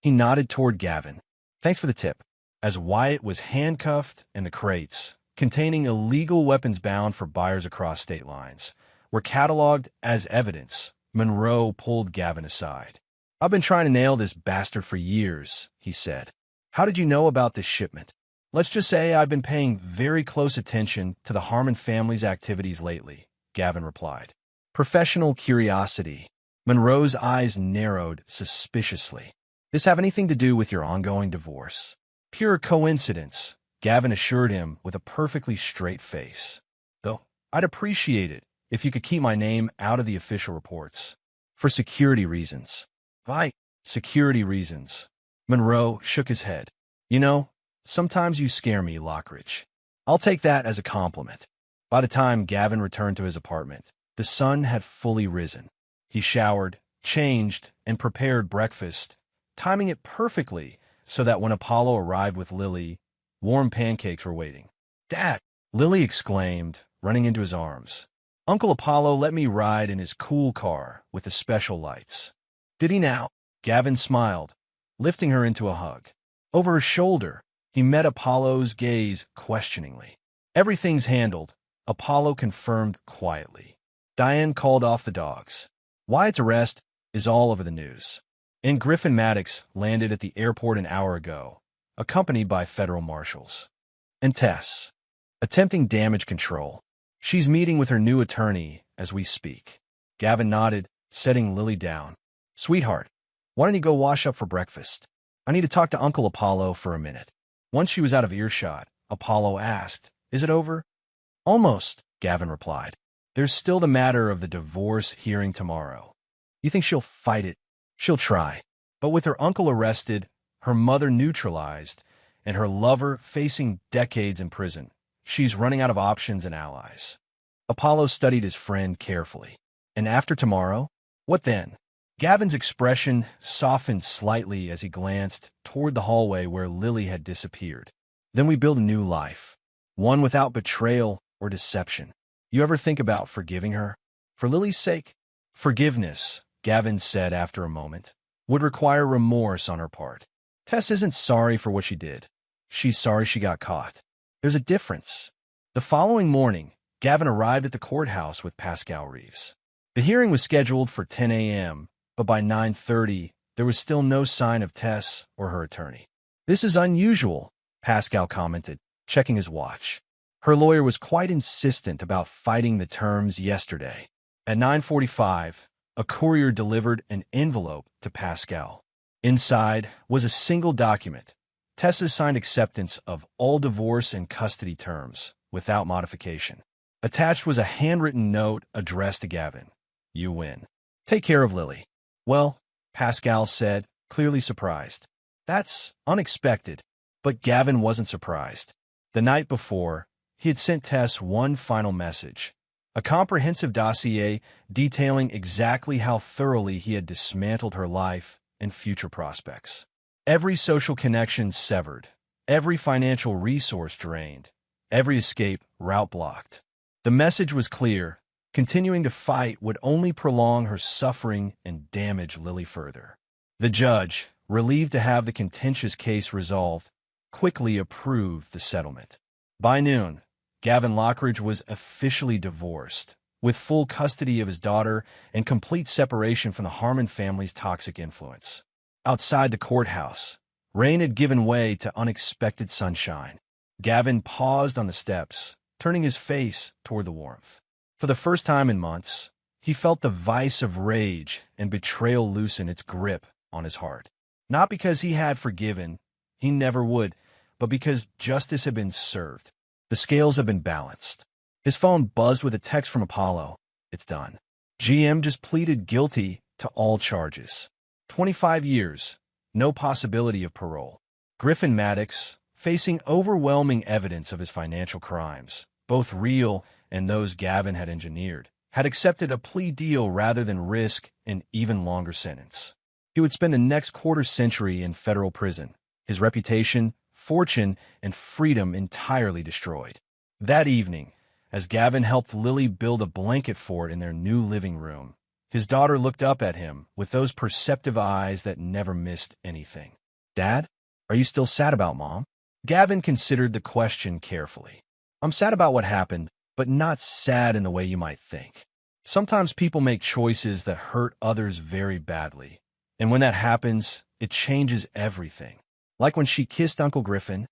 He nodded toward Gavin. Thanks for the tip. As Wyatt was handcuffed and the crates, containing illegal weapons bound for buyers across state lines, were cataloged as evidence, Monroe pulled Gavin aside. I've been trying to nail this bastard for years, he said. How did you know about this shipment? Let's just say I've been paying very close attention to the Harmon family's activities lately, Gavin replied. Professional curiosity. Monroe's eyes narrowed suspiciously. This have anything to do with your ongoing divorce? Pure coincidence, Gavin assured him with a perfectly straight face. Though, I'd appreciate it if you could keep my name out of the official reports. For security reasons. Why, security reasons. Monroe shook his head. You know, sometimes you scare me, Lockridge. I'll take that as a compliment. By the time Gavin returned to his apartment, the sun had fully risen. He showered, changed, and prepared breakfast, timing it perfectly so that when Apollo arrived with Lily, warm pancakes were waiting. Dad! Lily exclaimed, running into his arms. Uncle Apollo let me ride in his cool car with the special lights. Did he now? Gavin smiled, lifting her into a hug. Over her shoulder, he met Apollo's gaze questioningly. Everything's handled, Apollo confirmed quietly. Diane called off the dogs. Wyatt's arrest is all over the news. And Griffin Maddox landed at the airport an hour ago, accompanied by federal marshals. And Tess, attempting damage control. She's meeting with her new attorney as we speak. Gavin nodded, setting Lily down. Sweetheart, why don't you go wash up for breakfast? I need to talk to Uncle Apollo for a minute. Once she was out of earshot, Apollo asked, Is it over? Almost, Gavin replied. There's still the matter of the divorce hearing tomorrow. You think she'll fight it? She'll try. But with her uncle arrested, her mother neutralized, and her lover facing decades in prison, she's running out of options and allies. Apollo studied his friend carefully. And after tomorrow? What then? Gavin's expression softened slightly as he glanced toward the hallway where Lily had disappeared. Then we build a new life, one without betrayal or deception. You ever think about forgiving her? For Lily's sake? Forgiveness, Gavin said after a moment, would require remorse on her part. Tess isn't sorry for what she did. She's sorry she got caught. There's a difference. The following morning, Gavin arrived at the courthouse with Pascal Reeves. The hearing was scheduled for 10 a.m., but by 9:30, there was still no sign of Tess or her attorney. This is unusual, Pascal commented, checking his watch. Her lawyer was quite insistent about fighting the terms yesterday. At 9:45, a courier delivered an envelope to Pascal. Inside was a single document, Tessa's signed acceptance of all divorce and custody terms, without modification. Attached was a handwritten note addressed to Gavin. You win. Take care of Lily. Well, Pascal said, clearly surprised. That's unexpected. But Gavin wasn't surprised. The night before, he had sent Tess one final message, a comprehensive dossier detailing exactly how thoroughly he had dismantled her life and future prospects. Every social connection severed, every financial resource drained, every escape route blocked. The message was clear. Continuing to fight would only prolong her suffering and damage Lily further. The judge, relieved to have the contentious case resolved, quickly approved the settlement. By noon, Gavin Lockridge was officially divorced, with full custody of his daughter and complete separation from the Harmon family's toxic influence. Outside the courthouse, rain had given way to unexpected sunshine. Gavin paused on the steps, turning his face toward the warmth. For the first time in months, he felt the vice of rage and betrayal loosen its grip on his heart. Not because he had forgiven, he never would, but because justice had been served. The scales have been balanced. His phone buzzed with a text from Apollo. It's done. GM just pleaded guilty to all charges. 25 years, no possibility of parole. Griffin Maddox, facing overwhelming evidence of his financial crimes, both real and those Gavin had engineered, had accepted a plea deal rather than risk an even longer sentence. He would spend the next quarter-century in federal prison, his reputation, fortune, and freedom entirely destroyed. That evening, as Gavin helped Lily build a blanket fort in their new living room, his daughter looked up at him with those perceptive eyes that never missed anything. Dad, are you still sad about Mom? Gavin considered the question carefully. I'm sad about what happened, but not sad in the way you might think. Sometimes people make choices that hurt others very badly, and when that happens, it changes everything. Like when she kissed Uncle Griffin?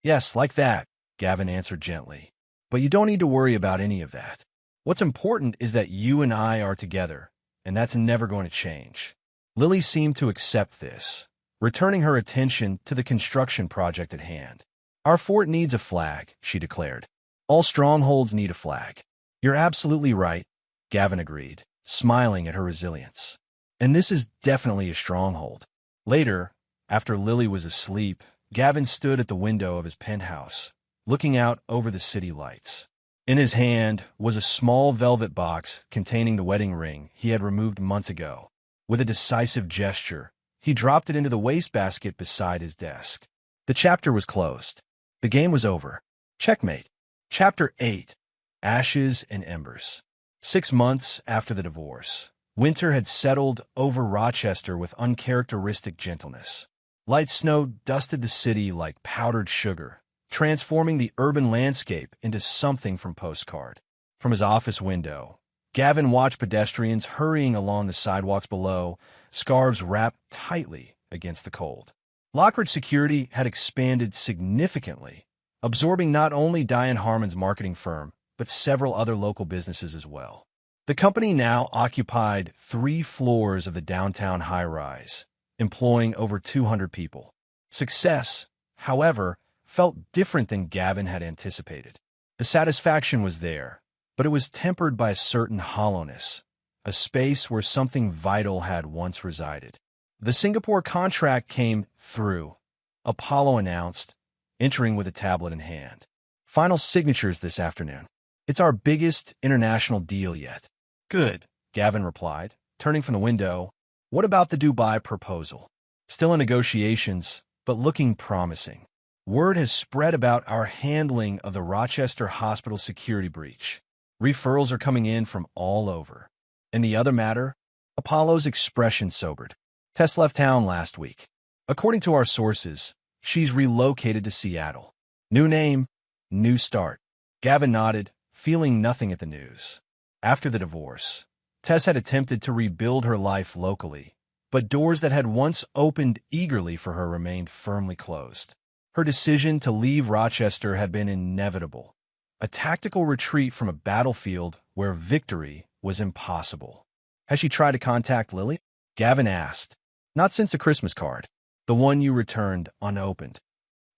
Yes, like that, Gavin answered gently. But you don't need to worry about any of that. What's important is that you and I are together, and that's never going to change. Lily seemed to accept this, returning her attention to the construction project at hand. Our fort needs a flag, she declared. All strongholds need a flag. You're absolutely right, Gavin agreed, smiling at her resilience. And this is definitely a stronghold. Later, after Lily was asleep, Gavin stood at the window of his penthouse, looking out over the city lights. In his hand was a small velvet box containing the wedding ring he had removed months ago. With a decisive gesture, he dropped it into the wastebasket beside his desk. The chapter was closed. The game was over. Checkmate. Chapter 8. Ashes and Embers. 6 months after the divorce, winter had settled over Rochester with uncharacteristic gentleness. Light snow dusted the city like powdered sugar, transforming the urban landscape into something from postcard. From his office window, Gavin watched pedestrians hurrying along the sidewalks below, scarves wrapped tightly against the cold. Lockridge Security had expanded significantly, absorbing not only Diane Harmon's marketing firm, but several other local businesses as well. The company now occupied 3 floors of the downtown high-rise, employing over 200 people. Success, however, felt different than Gavin had anticipated. The satisfaction was there, but it was tempered by a certain hollowness, a space where something vital had once resided. The Singapore contract came through, Apollo announced, entering with a tablet in hand. Final signatures this afternoon. It's our biggest international deal yet. Good, Gavin replied, turning from the window. What about the Dubai proposal? Still in negotiations, but looking promising. Word has spread about our handling of the Rochester hospital security breach. Referrals are coming in from all over. In the other matter, Apollo's expression sobered. Tess left town last week. According to our sources, she's relocated to Seattle. New name, new start. Gavin nodded, feeling nothing at the news. After the divorce, Tess had attempted to rebuild her life locally, but doors that had once opened eagerly for her remained firmly closed. Her decision to leave Rochester had been inevitable, a tactical retreat from a battlefield where victory was impossible. Has she tried to contact Lily? Gavin asked. Not since the Christmas card, the one you returned unopened.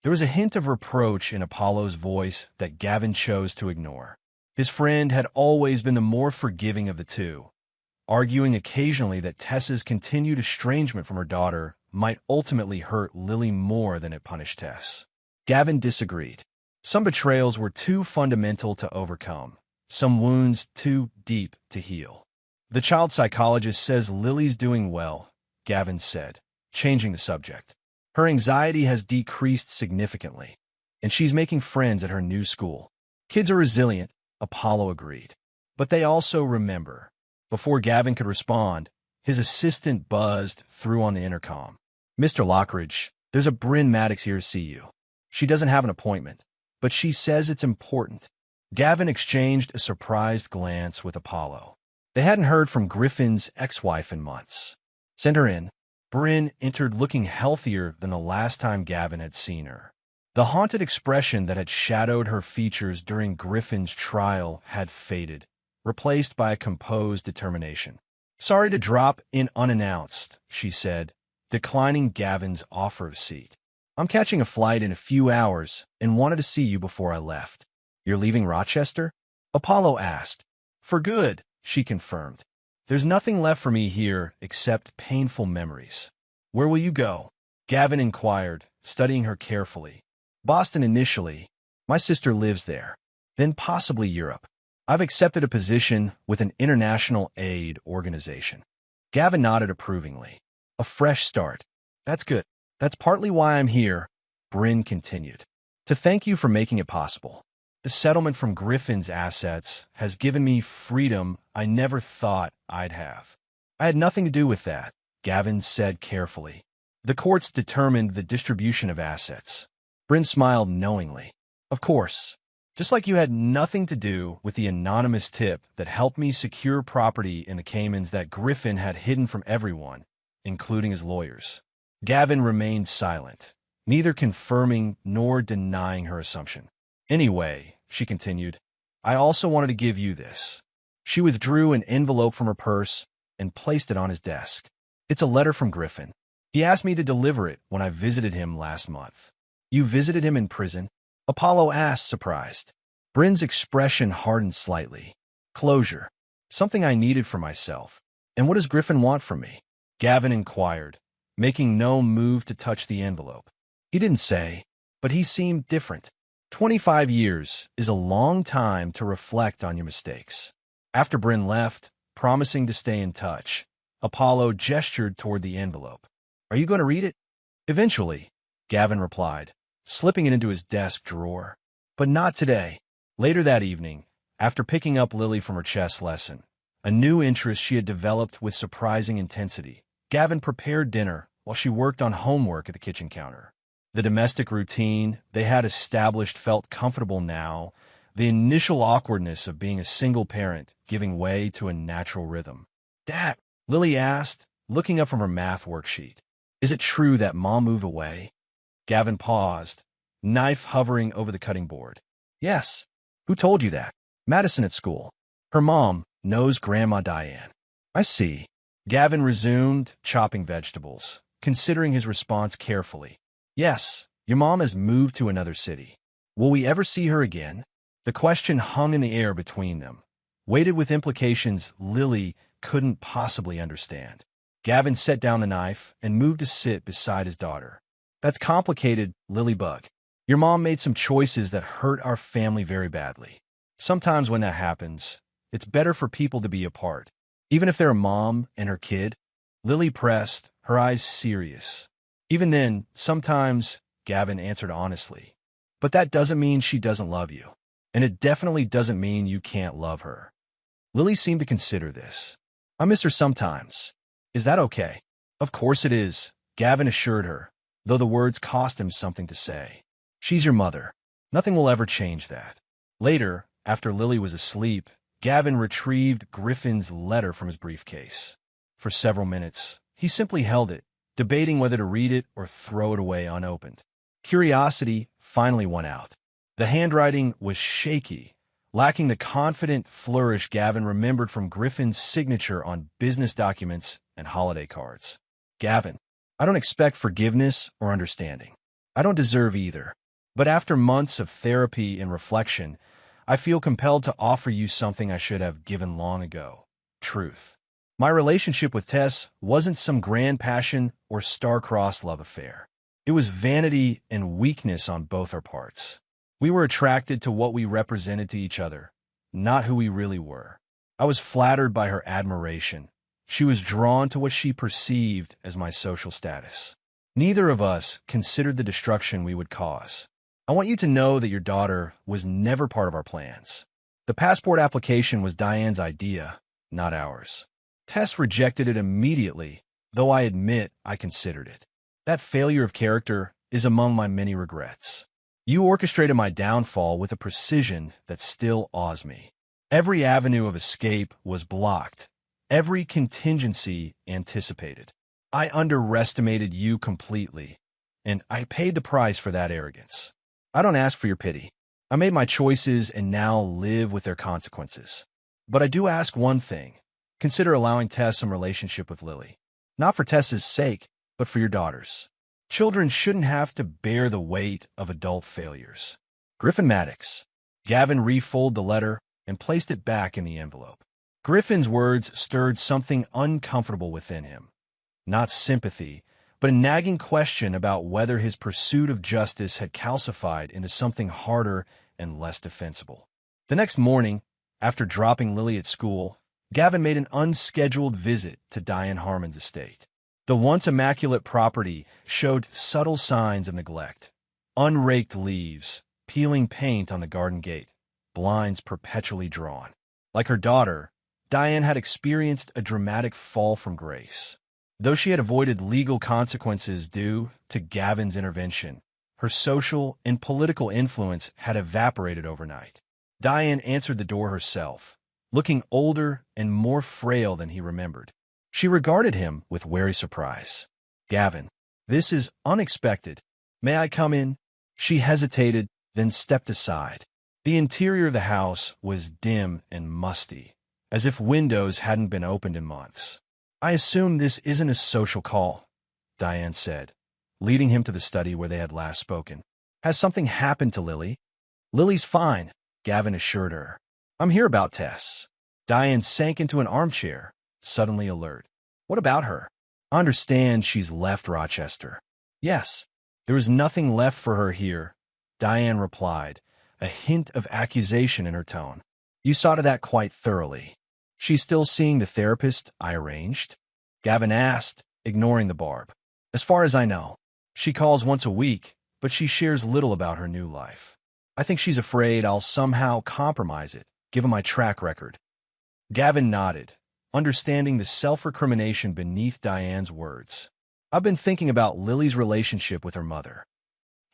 There was a hint of reproach in Apollo's voice that Gavin chose to ignore. His friend had always been the more forgiving of the two, arguing occasionally that Tess's continued estrangement from her daughter might ultimately hurt Lily more than it punished Tess. Gavin disagreed. Some betrayals were too fundamental to overcome, some wounds too deep to heal. The child psychologist says Lily's doing well, Gavin said, changing the subject. Her anxiety has decreased significantly, and she's making friends at her new school. Kids are resilient, Apollo agreed. But they also remember. Before Gavin could respond, his assistant buzzed through on the intercom. Mr. Lockridge, there's a Bryn Maddox here to see you. She doesn't have an appointment, but she says it's important. Gavin exchanged a surprised glance with Apollo. They hadn't heard from Griffin's ex-wife in months. Send her in. Bryn entered looking healthier than the last time Gavin had seen her. The haunted expression that had shadowed her features during Griffin's trial had faded, replaced by a composed determination. Sorry to drop in unannounced, she said, declining Gavin's offer of seat. I'm catching a flight in a few hours and wanted to see you before I left. You're leaving Rochester? Apollo asked. For good, she confirmed. There's nothing left for me here except painful memories. Where will you go? Gavin inquired, studying her carefully. Boston initially. My sister lives there. Then possibly Europe. I've accepted a position with an international aid organization. Gavin nodded approvingly. A fresh start. That's good. That's partly why I'm here, Bryn continued. To thank you for making it possible. The settlement from Griffin's assets has given me freedom I never thought I'd have. I had nothing to do with that, Gavin said carefully. The courts determined the distribution of assets. Bryn smiled knowingly. Of course. Just like you had nothing to do with the anonymous tip that helped me secure property in the Caymans that Griffin had hidden from everyone, including his lawyers. Gavin remained silent, neither confirming nor denying her assumption. Anyway, she continued, I also wanted to give you this. She withdrew an envelope from her purse and placed it on his desk. It's a letter from Griffin. He asked me to deliver it when I visited him last month. You visited him in prison? Apollo asked, surprised. Bryn's expression hardened slightly. Closure. Something I needed for myself. And what does Griffin want from me? Gavin inquired, making no move to touch the envelope. He didn't say, but he seemed different. 25 years is a long time to reflect on your mistakes. After Bryn left, promising to stay in touch, Apollo gestured toward the envelope. Are you going to read it? Eventually, Gavin replied, slipping it into his desk drawer. But not today. Later that evening, after picking up Lily from her chess lesson, a new interest she had developed with surprising intensity, Gavin prepared dinner while she worked on homework at the kitchen counter. The domestic routine they had established felt comfortable now, the initial awkwardness of being a single parent giving way to a natural rhythm. Dad, Lily asked, looking up from her math worksheet. Is it true that Mom moved away? Gavin paused, knife hovering over the cutting board. Yes. Who told you that? Madison at school. Her mom knows Grandma Diane. I see. Gavin resumed chopping vegetables, considering his response carefully. Yes, your mom has moved to another city. Will we ever see her again? The question hung in the air between them, weighted with implications Lily couldn't possibly understand. Gavin set down the knife and moved to sit beside his daughter. That's complicated, Lilybug. Your mom made some choices that hurt our family very badly. Sometimes when that happens, it's better for people to be apart, even if they're a mom and her kid. Lily pressed, her eyes serious. Even then, sometimes, Gavin answered honestly. But that doesn't mean she doesn't love you. And it definitely doesn't mean you can't love her. Lily seemed to consider this. I miss her sometimes. Is that okay? Of course it is, Gavin assured her, though the words cost him something to say. She's your mother. Nothing will ever change that. Later, after Lily was asleep, Gavin retrieved Griffin's letter from his briefcase. For several minutes, he simply held it, debating whether to read it or throw it away unopened. Curiosity finally won out. The handwriting was shaky, lacking the confident flourish Gavin remembered from Griffin's signature on business documents and holiday cards. Gavin, I don't expect forgiveness or understanding. I don't deserve either. But after months of therapy and reflection, I feel compelled to offer you something I should have given long ago. Truth. My relationship with Tess wasn't some grand passion or star-crossed love affair. It was vanity and weakness on both our parts. We were attracted to what we represented to each other, not who we really were. I was flattered by her admiration. She was drawn to what she perceived as my social status. Neither of us considered the destruction we would cause. I want you to know that your daughter was never part of our plans. The passport application was Diane's idea, not ours. Tess rejected it immediately, though I admit I considered it. That failure of character is among my many regrets. You orchestrated my downfall with a precision that still awes me. Every avenue of escape was blocked, every contingency anticipated. I underestimated you completely, and I paid the price for that arrogance. I don't ask for your pity. I made my choices and now live with their consequences. But I do ask one thing. Consider allowing Tess some relationship with Lily. Not for Tess's sake, but for your daughter's. Children shouldn't have to bear the weight of adult failures. Griffin Maddox. Gavin refolded the letter and placed it back in the envelope. Griffin's words stirred something uncomfortable within him. Not sympathy, but a nagging question about whether his pursuit of justice had calcified into something harder and less defensible. The next morning, after dropping Lily at school, Gavin made an unscheduled visit to Diane Harmon's estate. The once immaculate property showed subtle signs of neglect. Unraked leaves, peeling paint on the garden gate, blinds perpetually drawn. Like her daughter, Diane had experienced a dramatic fall from grace. Though she had avoided legal consequences due to Gavin's intervention, her social and political influence had evaporated overnight. Diane answered the door herself, looking older and more frail than he remembered. She regarded him with wary surprise. "Gavin, this is unexpected. May I come in?" She hesitated, then stepped aside. The interior of the house was dim and musty, as if windows hadn't been opened in months. "I assume this isn't a social call," Diane said, leading him to the study where they had last spoken. "Has something happened to Lily?" "Lily's fine," Gavin assured her. "I'm here about Tess." Diane sank into an armchair, suddenly alert. "What about her?" "I understand she's left Rochester." "Yes, there is nothing left for her here," Diane replied, a hint of accusation in her tone. "You saw to that quite thoroughly." "She's still seeing the therapist I arranged?" Gavin asked, ignoring the barb. "As far as I know. She calls once a week, but she shares little about her new life. I think she's afraid I'll somehow compromise it, given my track record." Gavin nodded, understanding the self-recrimination beneath Diane's words. "I've been thinking about Lily's relationship with her mother."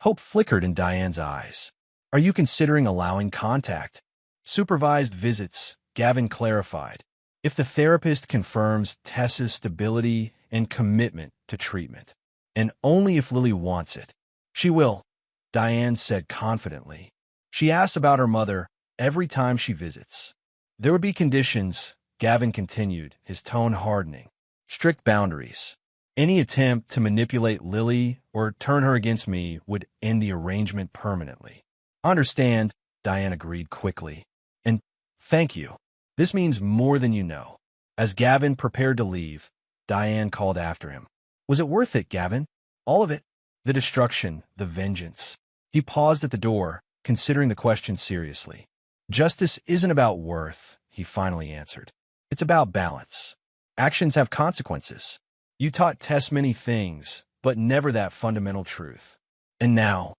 Hope flickered in Diane's eyes. "Are you considering allowing contact?" "Supervised visits," Gavin clarified, "if the therapist confirms Tess's stability and commitment to treatment. And only if Lily wants it." "She will," Diane said confidently. "She asks about her mother every time she visits." "There would be conditions," Gavin continued, his tone hardening. "Strict boundaries. Any attempt to manipulate Lily or turn her against me would end the arrangement permanently." "I understand," Diane agreed quickly. "And thank you. This means more than you know." As Gavin prepared to leave, Diane called after him. "Was it worth it, Gavin? All of it? The destruction, the vengeance." He paused at the door, considering the question seriously. "Justice isn't about worth," he finally answered. "It's about balance. Actions have consequences. You taught Tess many things, but never that fundamental truth. And now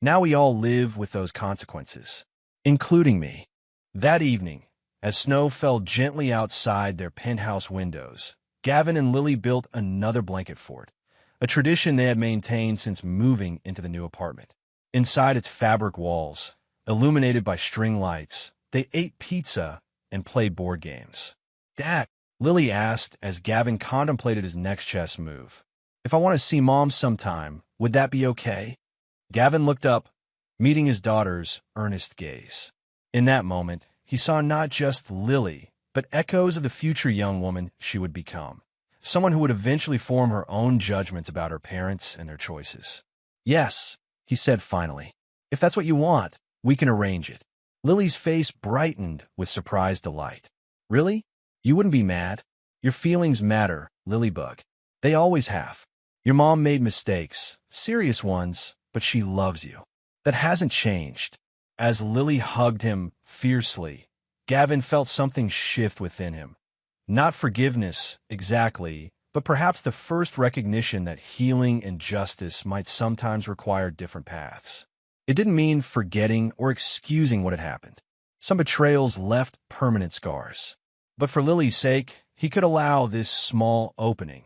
we all live with those consequences, including me." That evening, as snow fell gently outside their penthouse windows, Gavin and Lily built another blanket fort, a tradition they had maintained since moving into the new apartment. Inside its fabric walls, illuminated by string lights, they ate pizza and played board games. "Dad," Lily asked as Gavin contemplated his next chess move, "if I want to see Mom sometime, would that be okay?" Gavin looked up, meeting his daughter's earnest gaze. In that moment, he saw not just Lily, but echoes of the future young woman she would become, someone who would eventually form her own judgments about her parents and their choices. "Yes," he said finally. "If that's what you want, we can arrange it." Lily's face brightened with surprised delight. Really? You wouldn't be mad? Your feelings matter, Lilybug. They always have. Your mom made mistakes, serious ones, but she loves you. That hasn't changed. As Lily hugged him fiercely, Gavin felt something shift within him. Not forgiveness, exactly, but perhaps the first recognition that healing and justice might sometimes require different paths. It didn't mean forgetting or excusing what had happened. Some betrayals left permanent scars. But for Lily's sake, he could allow this small opening,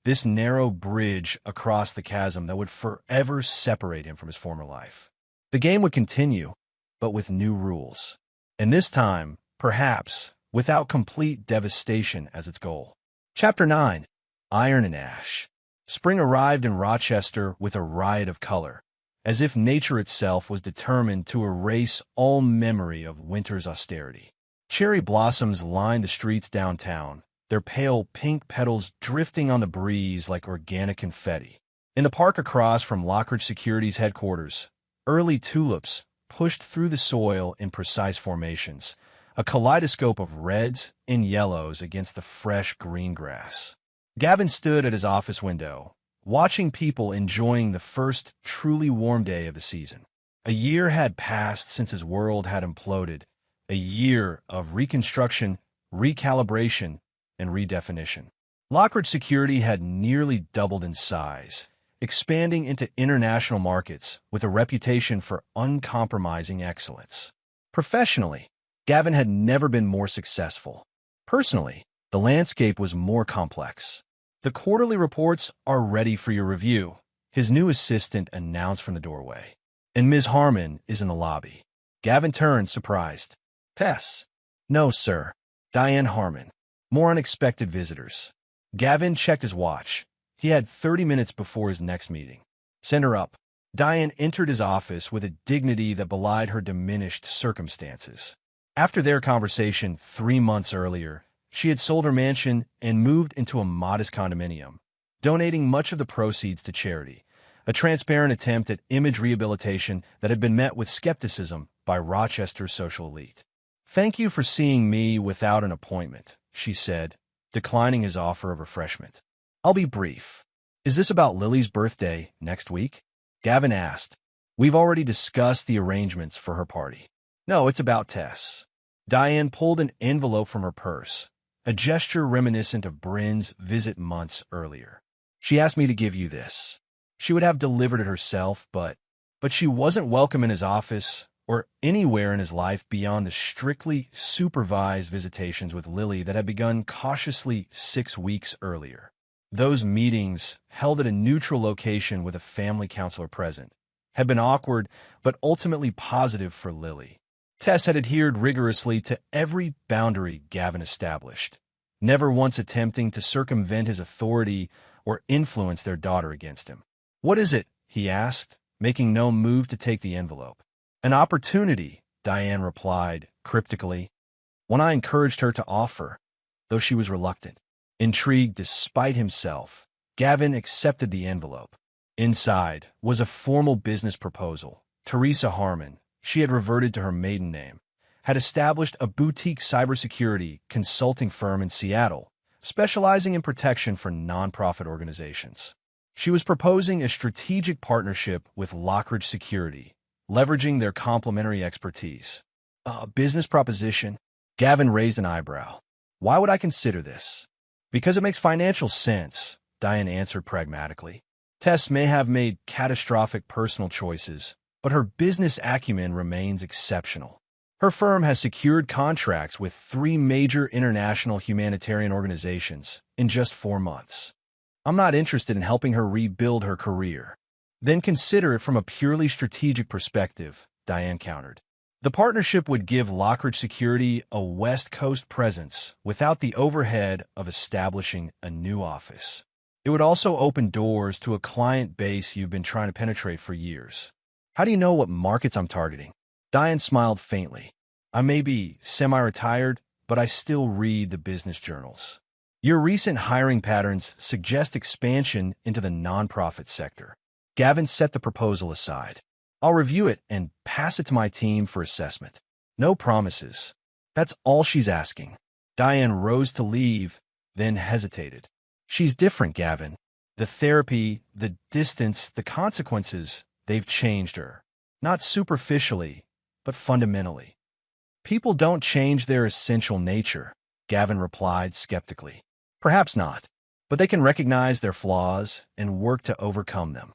this narrow bridge across the chasm that would forever separate him from his former life. The game would continue, but with new rules. And this time, perhaps, without complete devastation as its goal. Chapter 9. Iron and Ash. Spring arrived in Rochester with a riot of color, as if nature itself was determined to erase all memory of winter's austerity. Cherry blossoms lined the streets downtown, their pale pink petals drifting on the breeze like organic confetti. In the park across from Lockridge Security's headquarters, early tulips pushed through the soil in precise formations, a kaleidoscope of reds and yellows against the fresh green grass. Gavin stood at his office window, watching people enjoying the first truly warm day of the season. A year had passed since his world had imploded, a year of reconstruction, recalibration, and redefinition. Lockridge Security had nearly doubled in size, expanding into international markets with a reputation for uncompromising excellence. Professionally, Gavin had never been more successful. Personally, the landscape was more complex. The quarterly reports are ready for your review, his new assistant announced from the doorway. And Ms. Harmon is in the lobby. Gavin turned, surprised. Tess. No, sir. Diane Harmon. More unexpected visitors. Gavin checked his watch. He had 30 minutes before his next meeting. Send her up. Diane entered his office with a dignity that belied her diminished circumstances. After their conversation 3 months earlier, she had sold her mansion and moved into a modest condominium, donating much of the proceeds to charity, a transparent attempt at image rehabilitation that had been met with skepticism by Rochester's social elite. Thank you for seeing me without an appointment, she said, declining his offer of refreshment. I'll be brief. Is this about Lily's birthday next week? Gavin asked. We've already discussed the arrangements for her party. No, it's about Tess. Diane pulled an envelope from her purse, a gesture reminiscent of Bryn's visit months earlier. She asked me to give you this. She would have delivered it herself, but she wasn't welcome in his office or anywhere in his life beyond the strictly supervised visitations with Lily that had begun cautiously 6 weeks earlier. Those meetings, held at a neutral location with a family counselor present, had been awkward but ultimately positive for Lily. Tess had adhered rigorously to every boundary Gavin established, never once attempting to circumvent his authority or influence their daughter against him. What is it? He asked, making no move to take the envelope. An opportunity, Diane replied cryptically, one I encouraged her to offer, though she was reluctant. Intrigued despite himself, Gavin accepted the envelope. Inside was a formal business proposal. Teresa Harmon, she had reverted to her maiden name, had established a boutique cybersecurity consulting firm in Seattle, specializing in protection for nonprofit organizations. She was proposing a strategic partnership with Lockridge Security, leveraging their complementary expertise. A business proposition? Gavin raised an eyebrow. Why would I consider this? Because it makes financial sense, Diane answered pragmatically. Tess may have made catastrophic personal choices, but her business acumen remains exceptional. Her firm has secured contracts with 3 major international humanitarian organizations in just 4 months. I'm not interested in helping her rebuild her career. Then consider it from a purely strategic perspective, Diane countered. The partnership would give Lockridge Security a West Coast presence without the overhead of establishing a new office. It would also open doors to a client base you've been trying to penetrate for years. How do you know what markets I'm targeting? Diane smiled faintly. I may be semi-retired, but I still read the business journals. Your recent hiring patterns suggest expansion into the nonprofit sector. Gavin set the proposal aside. I'll review it and pass it to my team for assessment. No promises. That's all she's asking. Diane rose to leave, then hesitated. She's different, Gavin. The therapy, the distance, the consequences, they've changed her. Not superficially, but fundamentally. People don't change their essential nature, Gavin replied skeptically. Perhaps not, but they can recognize their flaws and work to overcome them.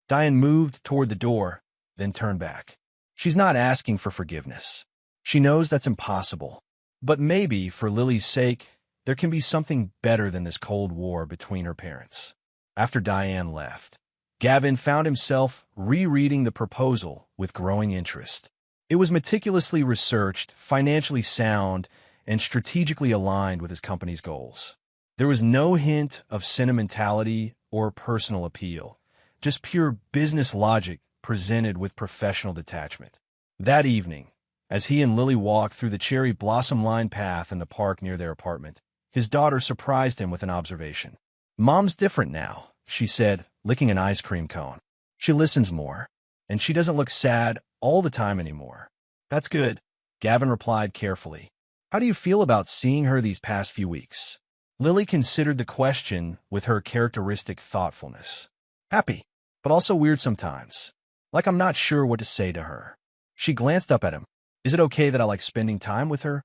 Diane moved toward the door, then turned back. She's not asking for forgiveness. She knows that's impossible. But maybe, for Lily's sake, there can be something better than this cold war between her parents. After Diane left, Gavin found himself rereading the proposal with growing interest. It was meticulously researched, financially sound, and strategically aligned with his company's goals. There was no hint of sentimentality or personal appeal, just pure business logic presented with professional detachment. That evening, as he and Lily walked through the cherry blossom-lined path in the park near their apartment, his daughter surprised him with an observation. "Mom's different now," she said, licking an ice cream cone. "She listens more, and she doesn't look sad all the time anymore." "That's good," Gavin replied carefully. "How do you feel about seeing her these past few weeks?" Lily considered the question with her characteristic thoughtfulness. "Happy, but also weird sometimes. Like I'm not sure what to say to her." She glanced up at him. "Is it okay that I like spending time with her?"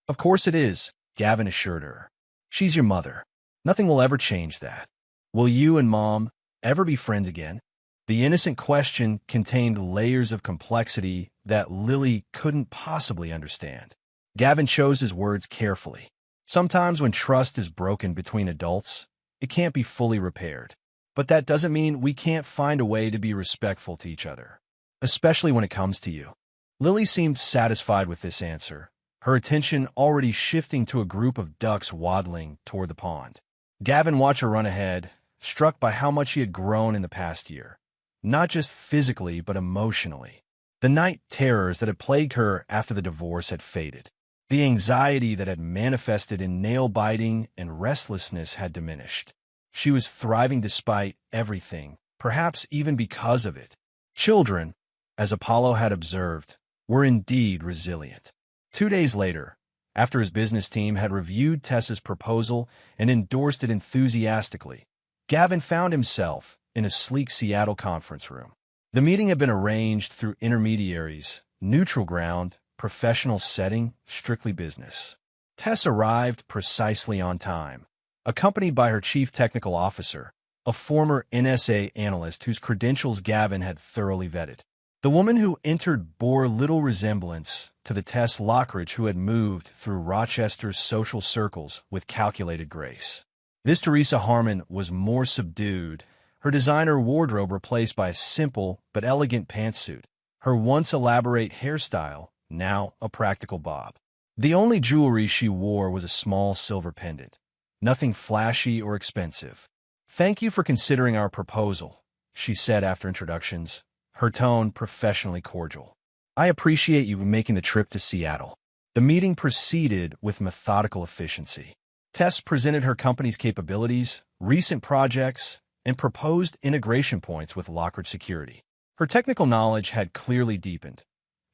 "Of course it is," Gavin assured her. "She's your mother. Nothing will ever change that. Will you and Mom ever be friends again?" The innocent question contained layers of complexity that Lily couldn't possibly understand. Gavin chose his words carefully. Sometimes when trust is broken between adults, it can't be fully repaired. But that doesn't mean we can't find a way to be respectful to each other, especially when it comes to you. Lily seemed satisfied with this answer, her attention already shifting to a group of ducks waddling toward the pond. Gavin watched her run ahead, struck by how much she had grown in the past year. Not just physically, but emotionally. The night terrors that had plagued her after the divorce had faded. The anxiety that had manifested in nail-biting and restlessness had diminished. She was thriving despite everything, perhaps even because of it. Children, as Apollo had observed, were indeed resilient. 2 days later, after his business team had reviewed Tessa's proposal and endorsed it enthusiastically, Gavin found himself in a sleek Seattle conference room. The meeting had been arranged through intermediaries, neutral ground, professional setting, strictly business. Tess arrived precisely on time, accompanied by her chief technical officer, a former NSA analyst whose credentials Gavin had thoroughly vetted. The woman who entered bore little resemblance to the Tess Lockridge who had moved through Rochester's social circles with calculated grace. This Teresa Harmon was more subdued, her designer wardrobe replaced by a simple but elegant pantsuit, her once elaborate hairstyle now a practical bob. The only jewelry she wore was a small silver pendant, nothing flashy or expensive. "Thank you for considering our proposal," she said after introductions, her tone professionally cordial. "I appreciate you making the trip to Seattle." The meeting proceeded with methodical efficiency. Tess presented her company's capabilities, recent projects, and proposed integration points with Lockridge Security. Her technical knowledge had clearly deepened.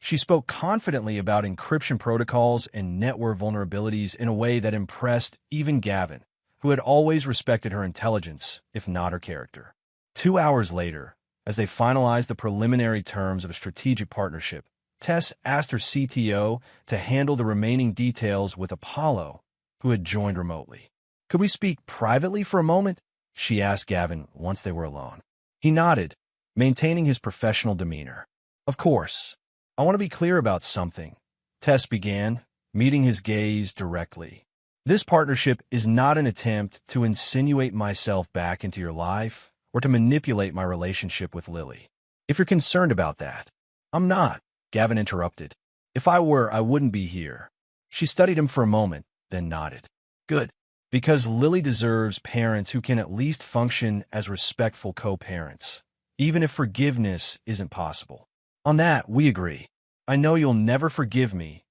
She spoke confidently about encryption protocols and network vulnerabilities in a way that impressed even Gavin, who had always respected her intelligence, if not her character. 2 hours later, as they finalized the preliminary terms of a strategic partnership, Tess asked her CTO to handle the remaining details with Apollo, who had joined remotely. "Could we speak privately for a moment?" she asked Gavin once they were alone. He nodded, maintaining his professional demeanor. "Of course. I want to be clear about something," Tess began, meeting his gaze directly. "This partnership is not an attempt to insinuate myself back into your life or to manipulate my relationship with Lily. If you're concerned about that." "I'm not," Gavin interrupted. "If I were, I wouldn't be here." She studied him for a moment, then nodded. "Good. Because Lily deserves parents who can at least function as respectful co-parents, even if forgiveness isn't possible. On that, we agree. I know you'll never forgive me,"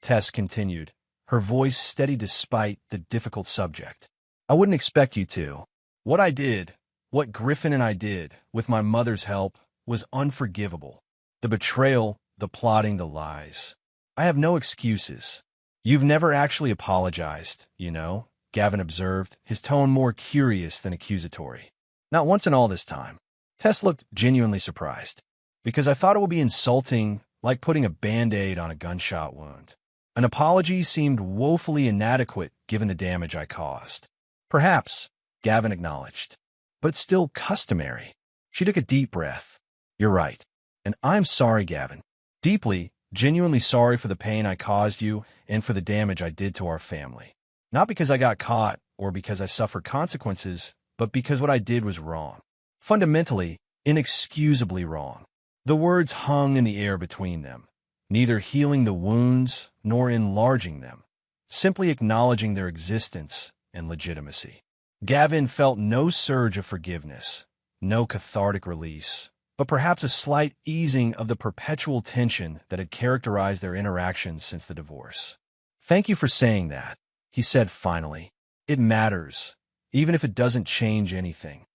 Tess continued, her voice steady despite the difficult subject. "I wouldn't expect you to. What I did, what Griffin and I did, with my mother's help, was unforgivable. The betrayal, the plotting, the lies. I have no excuses. You've never actually apologized, you know, Gavin observed, his tone more curious than accusatory. Not once in all this time. Tess looked genuinely surprised. Because I thought it would be insulting, like putting a Band-Aid on a gunshot wound. An apology seemed woefully inadequate given the damage I caused. Perhaps, Gavin acknowledged, but still customary. She took a deep breath. You're right. And I'm sorry, Gavin. Deeply, genuinely sorry for the pain I caused you and for the damage I did to our family. Not because I got caught or because I suffered consequences, but because what I did was wrong. Fundamentally, inexcusably wrong. The words hung in the air between them, neither healing the wounds nor enlarging them, simply acknowledging their existence and legitimacy. Gavin felt no surge of forgiveness, no cathartic release, but perhaps a slight easing of the perpetual tension that had characterized their interactions since the divorce. Thank you for saying that, he said finally. It matters, even if it doesn't change anything.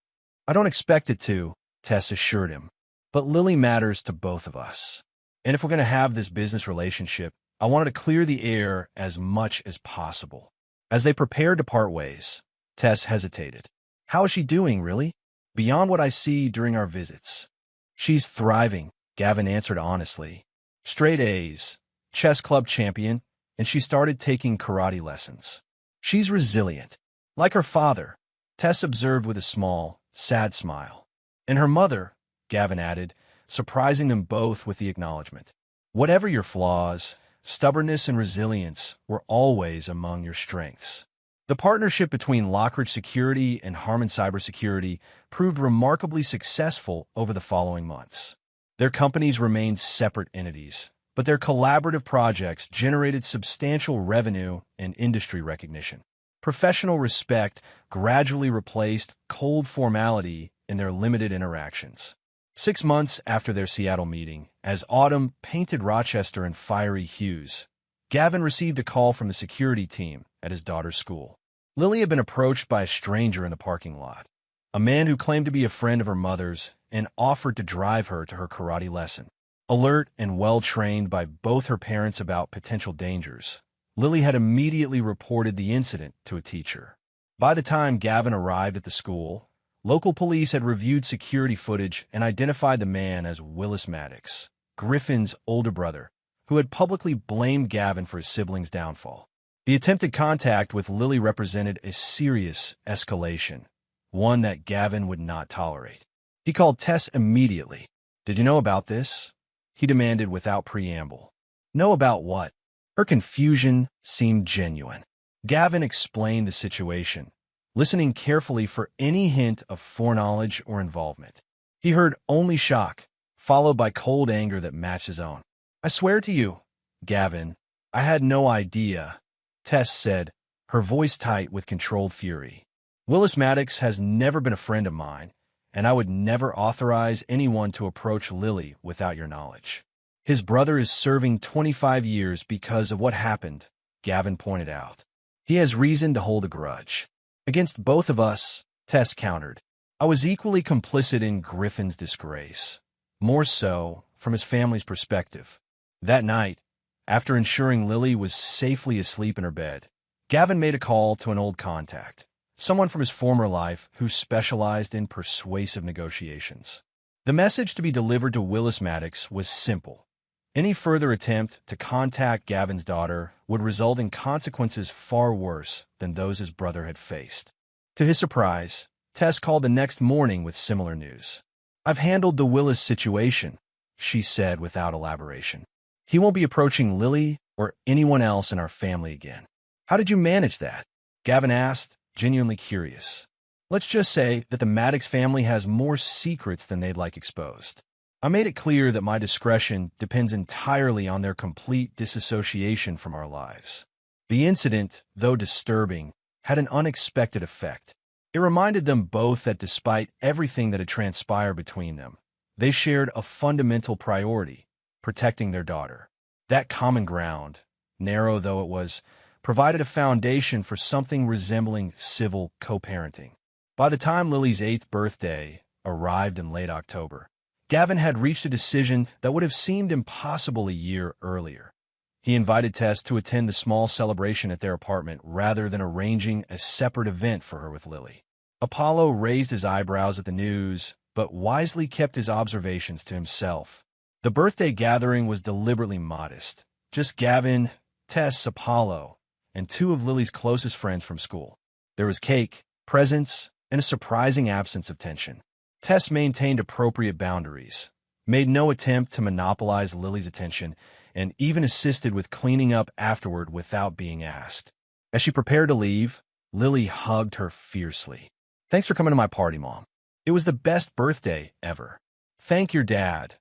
I don't expect it to, Tess assured him, but Lily matters to both of us. And if we're going to have this business relationship, I wanted to clear the air as much as possible. As they prepared to part ways, Tess hesitated. How is she doing, really? Beyond what I see during our visits. She's thriving, Gavin answered honestly. Straight A's, chess club champion, and she started taking karate lessons. She's resilient. Like her father, Tess observed with a small, sad smile. And her mother, Gavin added, surprising them both with the acknowledgement. Whatever your flaws, stubbornness and resilience were always among your strengths. The partnership between Lockridge Security and Harmon Cybersecurity proved remarkably successful over the following months. Their companies remained separate entities, but their collaborative projects generated substantial revenue and industry recognition. Professional respect gradually replaced cold formality in their limited interactions. 6 months after their Seattle meeting, as autumn painted Rochester in fiery hues, Gavin received a call from the security team at his daughter's school. Lily had been approached by a stranger in the parking lot, a man who claimed to be a friend of her mother's and offered to drive her to her karate lesson. Alert and well-trained by both her parents about potential dangers, Lily had immediately reported the incident to a teacher. By the time Gavin arrived at the school, local police had reviewed security footage and identified the man as Willis Maddox, Griffin's older brother, who had publicly blamed Gavin for his siblings' downfall. The attempted contact with Lily represented a serious escalation, one that Gavin would not tolerate. He called Tess immediately. Did you know about this? He demanded without preamble. Know about what? Her confusion seemed genuine. Gavin explained the situation, listening carefully for any hint of foreknowledge or involvement. He heard only shock, followed by cold anger that matched his own. I swear to you, Gavin, I had no idea, Tess said, her voice tight with controlled fury. Willis Maddox has never been a friend of mine, and I would never authorize anyone to approach Lily without your knowledge. His brother is serving 25 years because of what happened, Gavin pointed out. He has reason to hold a grudge. Against both of us, Tess countered. I was equally complicit in Griffin's disgrace, more so from his family's perspective. That night, after ensuring Lily was safely asleep in her bed, Gavin made a call to an old contact, someone from his former life who specialized in persuasive negotiations. The message to be delivered to Willis Maddox was simple. Any further attempt to contact Gavin's daughter would result in consequences far worse than those his brother had faced. To his surprise, Tess called the next morning with similar news. I've handled the Willis situation, she said without elaboration. He won't be approaching Lily or anyone else in our family again. How did you manage that? Gavin asked, genuinely curious. Let's just say that the Maddox family has more secrets than they'd like exposed. I made it clear that my discretion depends entirely on their complete disassociation from our lives. The incident, though disturbing, had an unexpected effect. It reminded them both that despite everything that had transpired between them, they shared a fundamental priority, protecting their daughter. That common ground, narrow though it was, provided a foundation for something resembling civil co-parenting. By the time Lily's 8th birthday arrived in late October, Gavin had reached a decision that would have seemed impossible a year earlier. He invited Tess to attend the small celebration at their apartment rather than arranging a separate event for her with Lily. Apollo raised his eyebrows at the news, but wisely kept his observations to himself. The birthday gathering was deliberately modest. Just Gavin, Tess, Apollo, and two of Lily's closest friends from school. There was cake, presents, and a surprising absence of tension. Tess maintained appropriate boundaries, made no attempt to monopolize Lily's attention, and even assisted with cleaning up afterward without being asked. As she prepared to leave, Lily hugged her fiercely. "Thanks for coming to my party, Mom. It was the best birthday ever." "Thank your dad,"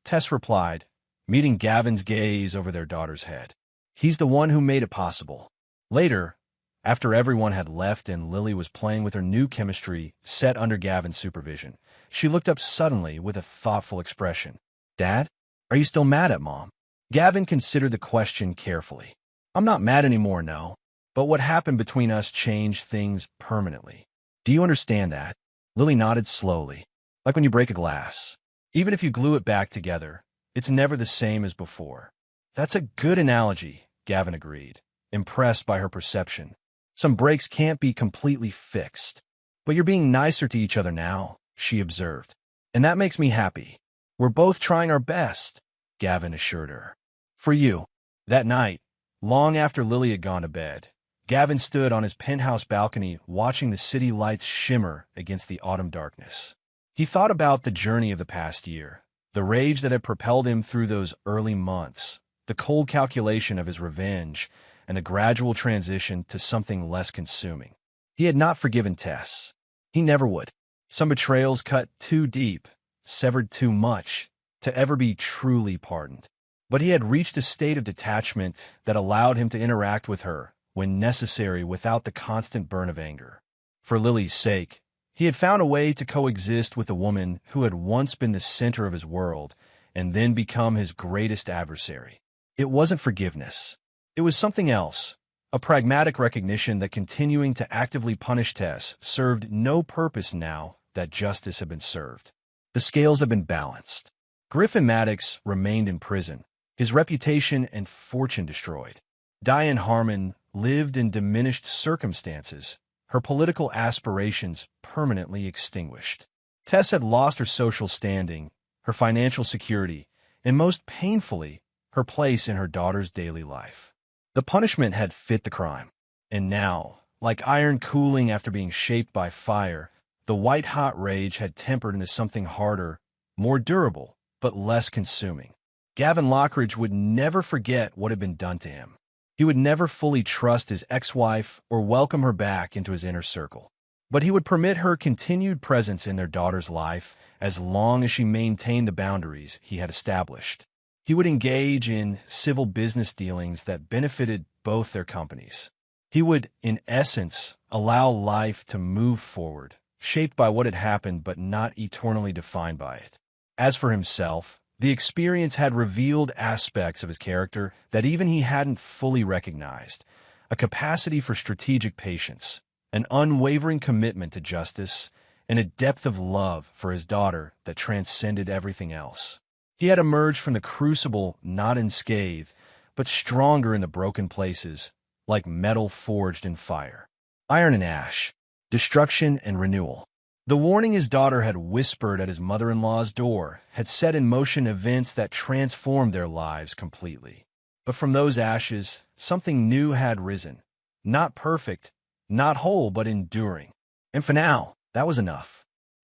Tess replied, meeting Gavin's gaze over their daughter's head. "He's the one who made it possible." Later, after everyone had left and Lily was playing with her new chemistry set under Gavin's supervision, she looked up suddenly with a thoughtful expression. "Dad, are you still mad at Mom?" Gavin considered the question carefully. "I'm not mad anymore, no. But what happened between us changed things permanently. Do you understand that?" Lily nodded slowly, like when you break a glass. Even if you glue it back together, it's never the same as before. "That's a good analogy," Gavin agreed, impressed by her perception. "Some breaks can't be completely fixed. But you're being nicer to each other now," she observed. "And that makes me happy. We're both trying our best," Gavin assured her. "For you." That night, long after Lily had gone to bed, Gavin stood on his penthouse balcony watching the city lights shimmer against the autumn darkness. He thought about the journey of the past year, the rage that had propelled him through those early months, the cold calculation of his revenge, and the gradual transition to something less consuming. He had not forgiven Tess. He never would. Some betrayals cut too deep, severed too much, to ever be truly pardoned. But he had reached a state of detachment that allowed him to interact with her, when necessary, without the constant burn of anger. For Lily's sake, he had found a way to coexist with a woman who had once been the center of his world and then become his greatest adversary. It wasn't forgiveness. It was something else, a pragmatic recognition that continuing to actively punish Tess served no purpose now that justice had been served. The scales had been balanced. Griffin Maddox remained in prison, his reputation and fortune destroyed. Diane Harmon lived in diminished circumstances, her political aspirations permanently extinguished. Tess had lost her social standing, her financial security, and most painfully, her place in her daughter's daily life. The punishment had fit the crime, and now, like iron cooling after being shaped by fire, the white-hot rage had tempered into something harder, more durable, but less consuming. Gavin Lockridge would never forget what had been done to him. He would never fully trust his ex-wife or welcome her back into his inner circle. But he would permit her continued presence in their daughter's life as long as she maintained the boundaries he had established. He would engage in civil business dealings that benefited both their companies. He would, in essence, allow life to move forward, shaped by what had happened but not eternally defined by it. As for himself, the experience had revealed aspects of his character that even he hadn't fully recognized: a capacity for strategic patience, an unwavering commitment to justice, and a depth of love for his daughter that transcended everything else. He had emerged from the crucible not unscathed, but stronger in the broken places, like metal forged in fire. Iron and ash, destruction and renewal. The warning his daughter had whispered at his mother-in-law's door had set in motion events that transformed their lives completely. But from those ashes, something new had risen. Not perfect, not whole, but enduring. And for now, that was enough.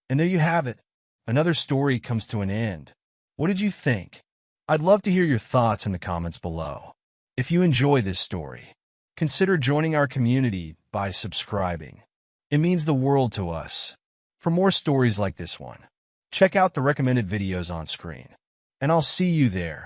And there you have it. Another story comes to an end. What did you think? I'd love to hear your thoughts in the comments below. If you enjoy this story, consider joining our community by subscribing. It means the world to us. For more stories like this one, check out the recommended videos on screen. And I'll see you there.